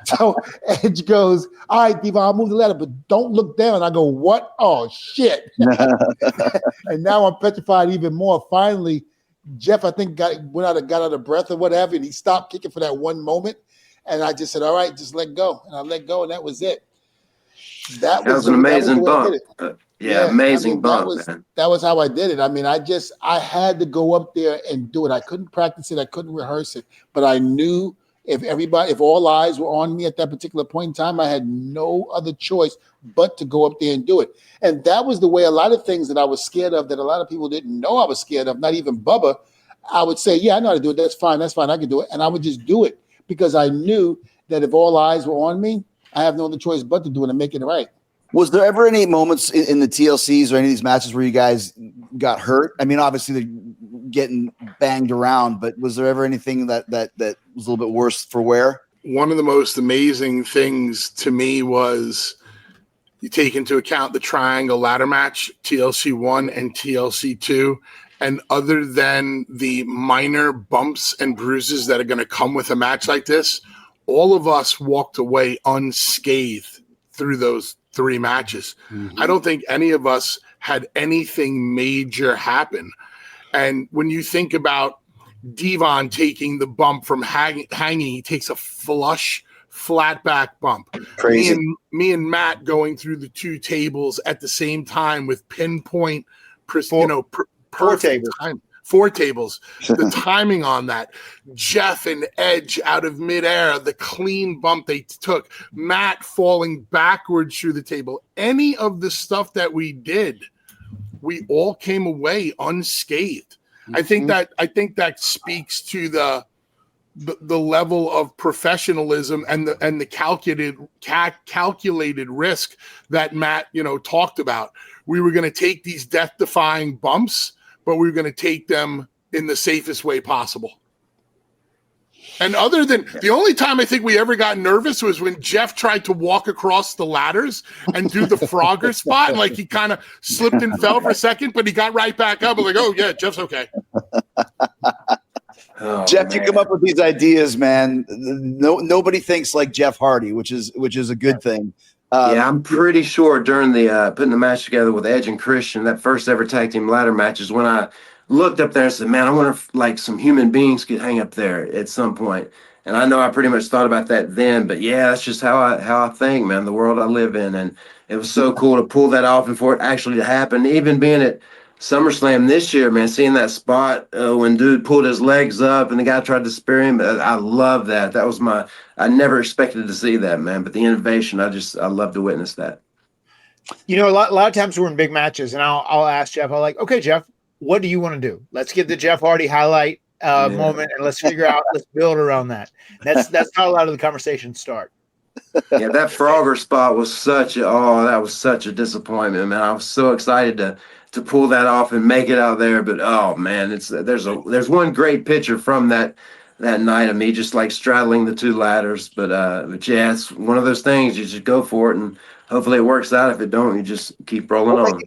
So Edge goes, all right, D'Von, I'll move the ladder, but don't look down. I go, what? Oh, shit. And now I'm petrified even more. Finally, Jeff, I think, got out of breath or whatever, and he stopped kicking for that one moment. And I just said, all right, just let go. And I let go, and that was it. That was an amazing bump. Amazing bump. That was how I did it. I mean, I had to go up there and do it. I couldn't practice it. I couldn't rehearse it. But I knew if all eyes were on me at that particular point in time, I had no other choice but to go up there and do it. And that was the way a lot of things that I was scared of, that a lot of people didn't know I was scared of, not even Bubba, I would say, yeah, I know how to do it. That's fine. I can do it. And I would just do it because I knew that if all eyes were on me, I have no other choice but to do it and make it right. Was there ever any moments in the TLCs or any of these matches where you guys got hurt? I mean, obviously they're getting banged around, but was there ever anything that was a little bit worse for wear? One of the most amazing things to me was you take into account the triangle ladder match, TLC 1 and TLC 2. And other than the minor bumps and bruises that are going to come with a match like this, all of us walked away unscathed through those 3 matches. Mm-hmm. I don't think any of us had anything major happen. And when you think about D'Von taking the bump from hanging, he takes a flush flat back bump. Crazy. Me and Matt going through the two tables at the same time with pinpoint, perfect time. 4 tables. The timing on that. Jeff and Edge out of midair, the clean bump they took. Matt falling backwards through the table. Any of the stuff that we did, we all came away unscathed. I think that speaks to the level of professionalism and the calculated risk that Matt, talked about. We were going to take these death-defying bumps, but we were going to take them in the safest way possible. And other than the only time I think we ever got nervous was when Jeff tried to walk across the ladders and do the Frogger spot. Like he kind of slipped and fell for a second, but he got right back up. I was like, oh yeah, Jeff's okay. Oh, Jeff, man. You come up with these ideas, man. Nobody thinks like Jeff Hardy, which is a good thing. Yeah, I'm pretty sure during the putting the match together with Edge and Christian, that first ever tag team ladder match, is when I looked up there and said, man, I wonder if like some human beings could hang up there at some point. And I know I pretty much thought about that then, but yeah, that's just how I think, man, the world I live in. And it was so cool to pull that off and for it actually to happen. Even being at SummerSlam this year, man, seeing that spot when dude pulled his legs up and the guy tried to spear him, I love that. That was I never expected to see that, man. But the innovation, I love to witness that. A lot of times we're in big matches, and I'll ask Jeff, I'm like, okay, Jeff, what do you want to do? Let's get the Jeff Hardy highlight moment, and let's figure out, let's build around that. That's how a lot of the conversations start. Yeah, that Frogger spot was such a disappointment, man. I was so excited to pull that off and make it out there, but oh man, there's one great picture from that night of me just like straddling the two ladders. But yeah, it's one of those things, you just go for it and hopefully it works out. If it don't, you just keep rolling on.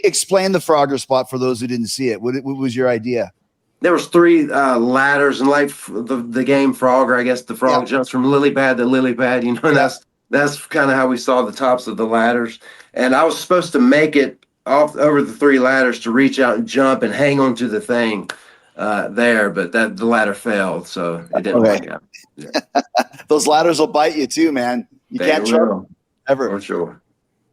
Explain the Frogger spot for those who didn't see it. What was your idea? There was 3 ladders, and like the game Frogger, I guess the frog jumps from lily pad to lily pad, and that's kind of how we saw the tops of the ladders. And I was supposed to make it off over the 3 ladders to reach out and jump and hang onto the thing there, but the ladder failed, so it didn't work out. Yeah. Those ladders will bite you too, man. You can't trust them ever. For sure.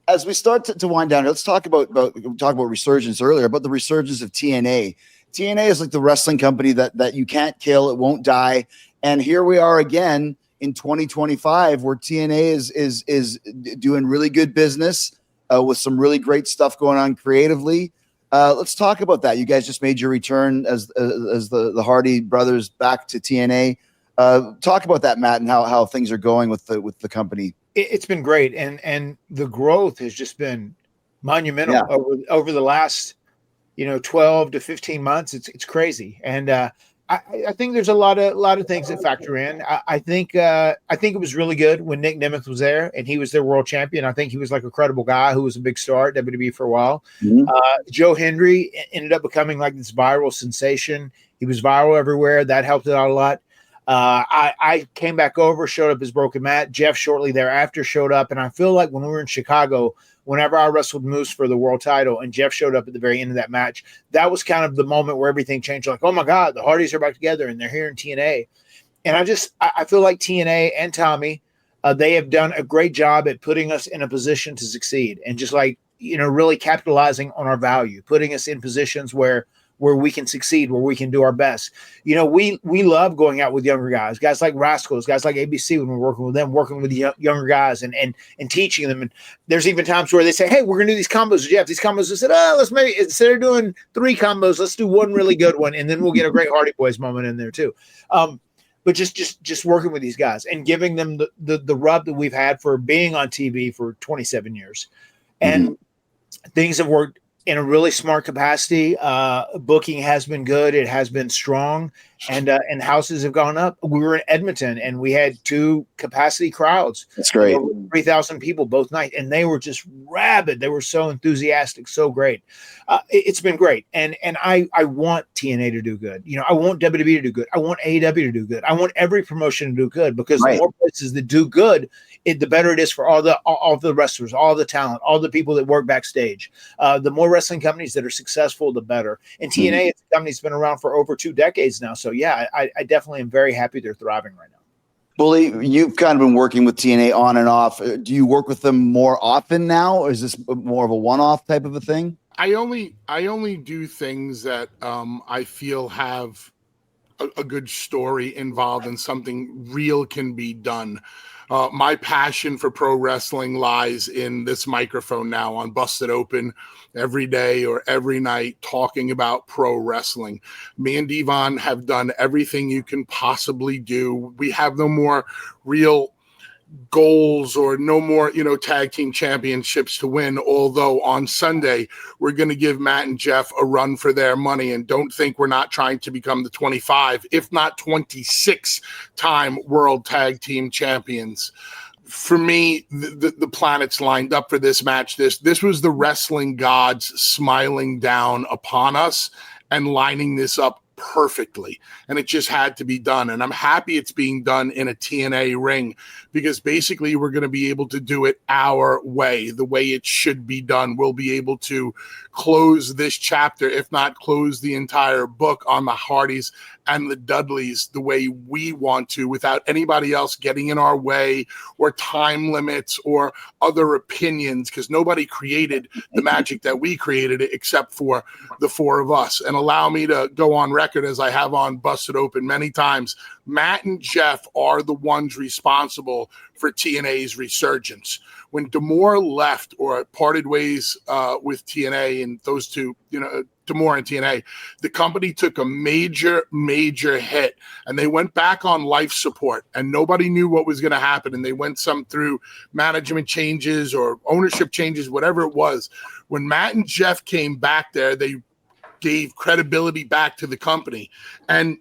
As we start to wind down, let's talk about resurgence earlier, about the resurgence of TNA. TNA is like the wrestling company that you can't kill. It won't die. And here we are again in 2025 where TNA is doing really good business with some really great stuff going on creatively. Let's talk about that. You guys just made your return as the Hardy brothers back to TNA. Talk about that, Matt, and how things are going with the company. It's been great. And the growth has just been monumental over the last 12 to 15 months. It's crazy. And I think there's a lot of things that factor in. I think it was really good when Nick Nemeth was there and he was their world champion. I think he was like a credible guy who was a big star at WWE for a while. Mm-hmm. Joe Hendry ended up becoming like this viral sensation. He was viral everywhere. That helped it out a lot. I came back over, showed up as Broken Matt. Jeff shortly thereafter showed up. And I feel like when we were in Chicago, whenever I wrestled Moose for the world title and Jeff showed up at the very end of that match, that was kind of the moment where everything changed. Like, oh my God, the Hardys are back together and they're here in TNA. And I feel like TNA and Tommy, they have done a great job at putting us in a position to succeed and just like, really capitalizing on our value, putting us in positions where we can succeed, where we can do our best. We love going out with younger guys like Rascals, guys like ABC when we're working with them, working with the younger guys and teaching them. And there's even times where they say, hey, we're going to do these combos. Jeff, these combos, I said, let's maybe instead of doing 3 combos, let's do one really good one. And then we'll get a great Hardy Boys moment in there too. But just working with these guys and giving them the rub that we've had for being on TV for 27 years. And things have worked in a really smart capacity. Booking has been good. It has been strong, and houses have gone up. We were in Edmonton, and we had 2 capacity crowds. That's great. 3,000 people both nights, and they were just rabid. They were so enthusiastic, so great. It's been great, and I want TNA to do good. I want WWE to do good. I want AEW to do good. I want every promotion to do good because the more places that do good, the better it is for all the wrestlers, all the talent, all the people that work backstage. The more wrestling companies that are successful, the better. And TNA is a company that's been around for over 2 decades now. So yeah, I definitely am very happy they're thriving right now. Bully, you've kind of been working with TNA on and off. Do you work with them more often now, or is this more of a one-off type of a thing? I only do things that I feel have a good story involved and something real can be done. My passion for pro wrestling lies in this microphone now on Busted Open every day or every night, talking about pro wrestling. Me and D'Von have done everything you can possibly do. We have no more real goals or no more, tag team championships to win. Although on Sunday, we're going to give Matt and Jeff a run for their money, and don't think we're not trying to become the 25, if not 26-time world tag team champions. For me, the planets lined up for this match. This was the wrestling gods smiling down upon us and lining this up perfectly, and it just had to be done. And I'm happy it's being done in a TNA ring, because basically we're going to be able to do it our way, the way it should be done. We'll be able to close this chapter, if not close the entire book, on the Hardys and the Dudleys the way we want to, without anybody else getting in our way, or time limits or other opinions, because nobody created the magic that we created except for the four of us. And allow me to go on record, as I have on Busted Open many times, Matt and Jeff are the ones responsible for TNA's resurgence. When D'Amore left or parted ways with TNA, and those two, D'Amore and TNA, the company took a major hit, and they went back on life support, and nobody knew what was going to happen. And they went through management changes or ownership changes, whatever it was. When Matt and Jeff came back there, they gave credibility back to the company. And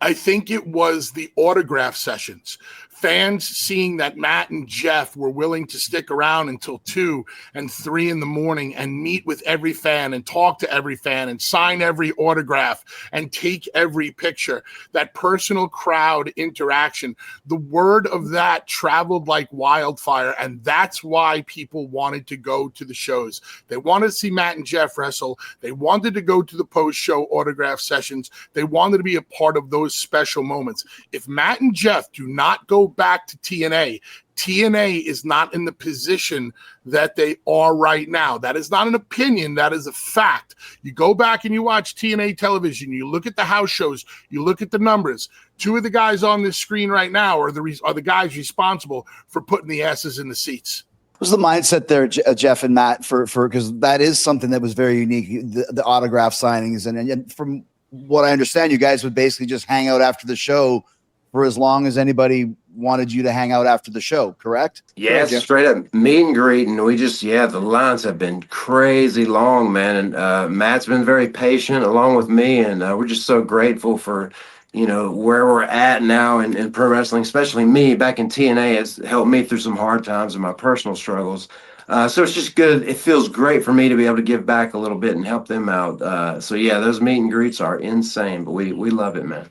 I think it was the autograph sessions. Fans seeing that Matt and Jeff were willing to stick around until 2 and 3 in the morning and meet with every fan and talk to every fan and sign every autograph and take every picture. That personal crowd interaction, the word of that traveled like wildfire, and that's why people wanted to go to the shows. They wanted to see Matt and Jeff wrestle. They wanted to go to the post-show autograph sessions. They wanted to be a part of those special moments. If Matt and Jeff do not go back to TNA is not in the position that they are right now. That is not an opinion. That is a fact. You go back and you watch TNA television, you look at the house shows, you look at the numbers. 2 of the guys on this screen right now are the guys responsible for putting the asses in the seats. What was the mindset there, Jeff and Matt, for because that is something that was very unique, the autograph signings. And from what I understand, you guys would basically just hang out after the show for as long as anybody wanted you to hang out after the show, correct? Yeah, straight up meet and greet. And we just, the lines have been crazy long, man. And Matt's been very patient along with me. And we're just so grateful for, where we're at now in pro wrestling, especially me back in TNA has helped me through some hard times and my personal struggles. So it's just good. It feels great for me to be able to give back a little bit and help them out. Those meet and greets are insane, but we love it, man.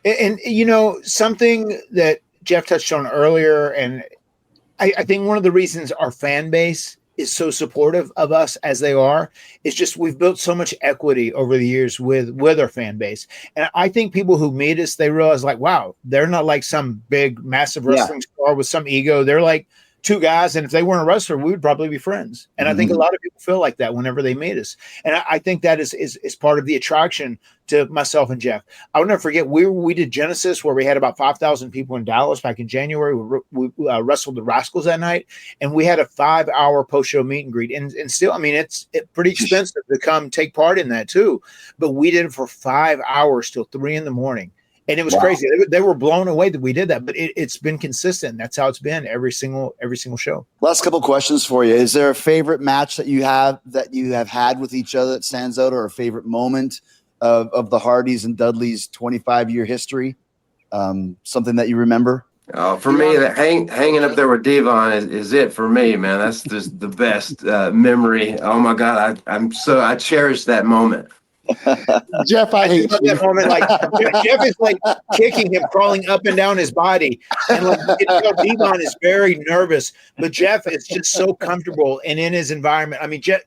And something that Jeff touched on earlier, and I think one of the reasons our fan base is so supportive of us as they are is just we've built so much equity over the years with our fan base. And I think people who meet us, they realize like, wow, they're not like some big, massive wrestling star with some ego. They're like 2 guys, and if they weren't a wrestler, we would probably be friends. And I think a lot of people feel like that whenever they meet us. And I think that is part of the attraction to myself and Jeff. I will never forget, we did Genesis, where we had about 5,000 people in Dallas back in January. We wrestled the Rascals that night, and we had a 5-hour post-show meet and greet. And still, I mean, it's pretty expensive to come take part in that too. But we did it for 5 hours till 3 in the morning. And it was crazy. They were blown away that we did that, but it's been consistent. That's how it's been every single show. Last couple questions for you. Is there a favorite match that you have had with each other that stands out, or a favorite moment of the Hardys and Dudleys 25-year history? Something that you remember? For me, that hanging up there with D'Von is it for me, man. That's just the best memory. Oh my God, I cherish that moment. Jeff, I hate you. That moment, like Jeff is like kicking him, crawling up and down his body, and D'Von is very nervous, but Jeff is just so comfortable and in his environment. I mean, Jeff,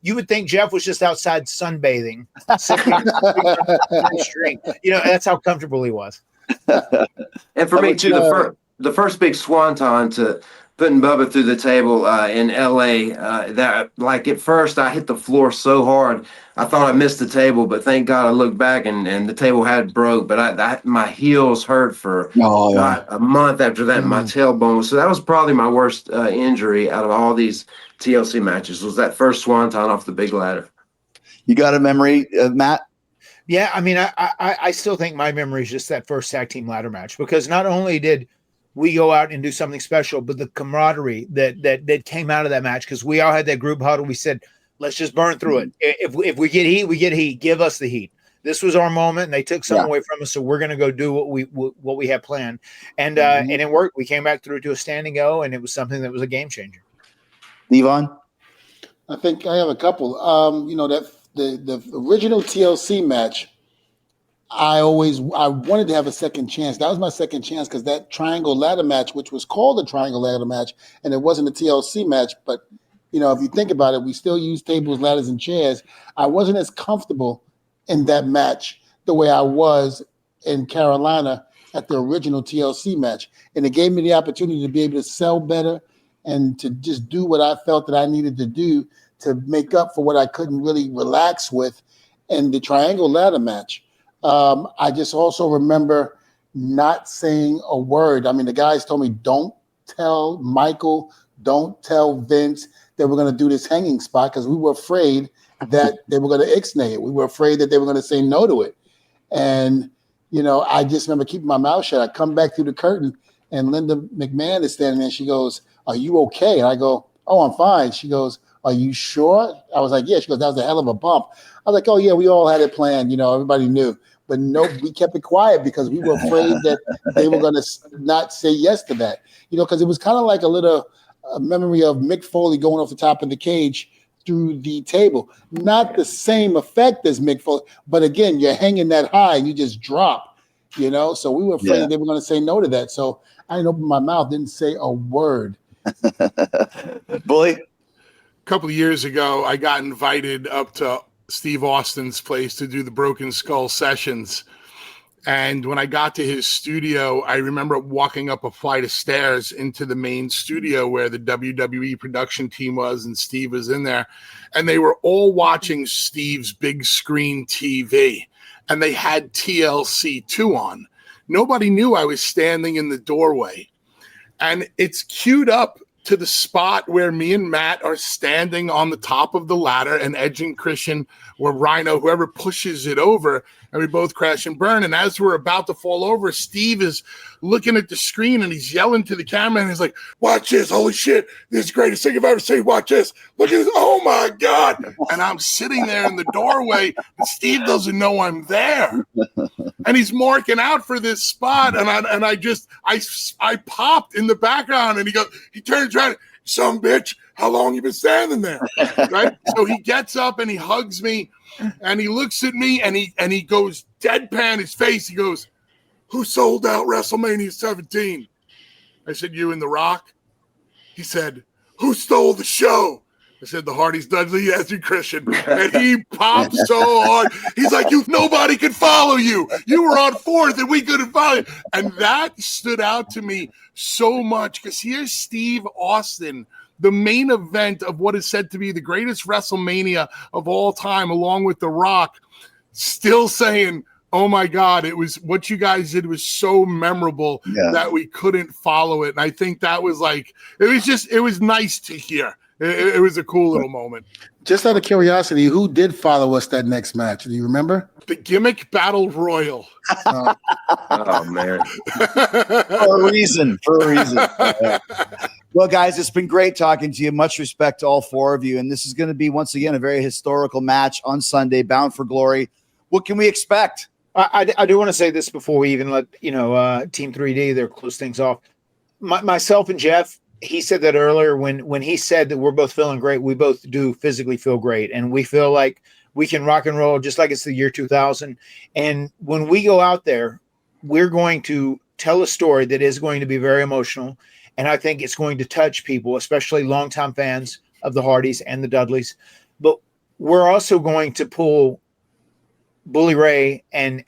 you would think Jeff was just outside sunbathing, sipping on the street. That's how comfortable he was. And for me too, the first big swanton to putting Bubba through the table in LA. That like at first I hit the floor so hard I thought I missed the table, but thank God I looked back and the table had broke. But my heels hurt for about a month after that. My tailbone. So that was probably my worst injury out of all these TLC matches. Was that first swanton off the big ladder? You got a memory, Matt? Yeah, I mean, I still think my memory is just that first tag team ladder match, because not only did we go out and do something special, but the camaraderie that came out of that match, because we all had that group huddle. We said, let's just burn through it. If we get heat, we get heat. Give us the heat. This was our moment, and they took some away from us, so we're going to go do what we have planned. And and it worked. We came back through to a standing O, and it was something that was a game changer. D'Von? I think I have a couple. That the original TLC match, I wanted to have a second chance. That was my second chance, because that triangle ladder match, which was called the triangle ladder match, and it wasn't a TLC match, but if you think about it, we still use tables, ladders, and chairs. I wasn't as comfortable in that match the way I was in Carolina at the original TLC match. And it gave me the opportunity to be able to sell better and to just do what I felt that I needed to do to make up for what I couldn't really relax with in the triangle ladder match. I just also remember not saying a word. I mean, the guys told me, don't tell Michael, don't tell Vince that we're going to do this hanging spot, because we were afraid that they were going to ixnay it. We were afraid that they were going to say no to it. And, I just remember keeping my mouth shut. I come back through the curtain, and Linda McMahon is standing there. She goes, "Are you okay?" And I go, "Oh, I'm fine." She goes, "Are you sure?" I was like, "Yeah." She goes, "That was a hell of a bump." I was like, "Oh, yeah, we all had it planned. Everybody knew." But no, we kept it quiet because we were afraid that they were going to not say yes to that. Because it was kind of like a memory of Mick Foley going off the top of the cage through the table. Not the same effect as Mick Foley, but again, you're hanging that high and you just drop, So we were afraid that they were going to say no to that. So I didn't open my mouth, didn't say a word. Bully? A couple of years ago, I got invited up to Steve Austin's place to do the Broken Skull sessions. And when I got to his studio, I remember walking up a flight of stairs into the main studio where the WWE production team was, and Steve was in there. And they were all watching Steve's big screen TV. And they had TLC 2 on. Nobody knew I was standing in the doorway. And it's queued up to the spot where me and Matt are standing on the top of the ladder, and Edge and Christian or Rhino, whoever pushes it over, and we both crash and burn. And as we're about to fall over, Steve is looking at the screen and he's yelling to the camera, and he's like, "Watch this, holy shit, this is the greatest thing I've ever seen, watch this, look at this, oh my God." And I'm sitting there in the doorway, and Steve doesn't know I'm there. And he's marking out for this spot, and I popped in the background, and he turns around, "Some bitch, how long you been standing there?" Right? So he gets up and he hugs me, and he looks at me, and he goes deadpan his face. He goes, "Who sold out WrestleMania 17? I said, "You and The Rock." He said, "Who stole the show?" I said, "The Hardys, Dudley, Edge, and Christian." And he popped so hard. He's like, nobody could follow you. You were on fourth and we couldn't follow you. And that stood out to me so much, because here's Steve Austin, the main event of what is said to be the greatest WrestleMania of all time, along with The Rock, still saying, "Oh my God, it was what you guys did was so memorable that we couldn't follow it." And I think that was it was nice to hear. It was a cool little moment. Just out of curiosity, who did follow us that next match? Do you remember? The Gimmick Battle Royal. Oh, man. For a reason. Yeah. Well, guys, it's been great talking to you. Much respect to all four of you. And this is going to be, once again, a very historical match on Sunday, Bound for Glory. What can we expect? I do want to say this before we even let Team 3D there close things off. Myself and Jeff, he said that earlier when he said that we're both feeling great. We both do physically feel great, and we feel like we can rock and roll just like it's the year 2000. And when we go out there, we're going to tell a story that is going to be very emotional, and I think it's going to touch people, especially longtime fans of the Hardys and the Dudleys. But we're also going to pull Bully Ray and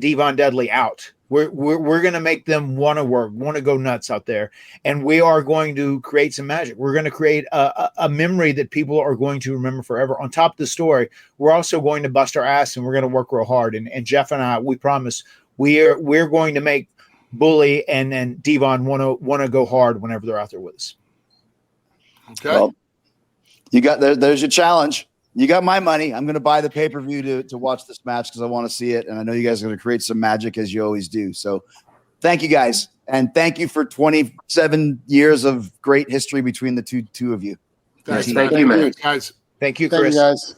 D'Von Dudley out We're going to make them want to work, want to go nuts out there, and we are going to create some magic. We're going to create a memory that people are going to remember forever. On top of the story, we're also going to bust our ass, and we're going to work real hard. And Jeff and I, we promise we're going to make Bully and D'Von want to go hard whenever they're out there with us. Okay. Well, you got there's your challenge. You got my money. I'm going to buy the pay-per-view to watch this match because I want to see it. And I know you guys are going to create some magic as you always do. So thank you guys. And thank you for 27 years of great history between the two of you. Thank you, man. Guys. Thank you, Thank Chris. you, guys.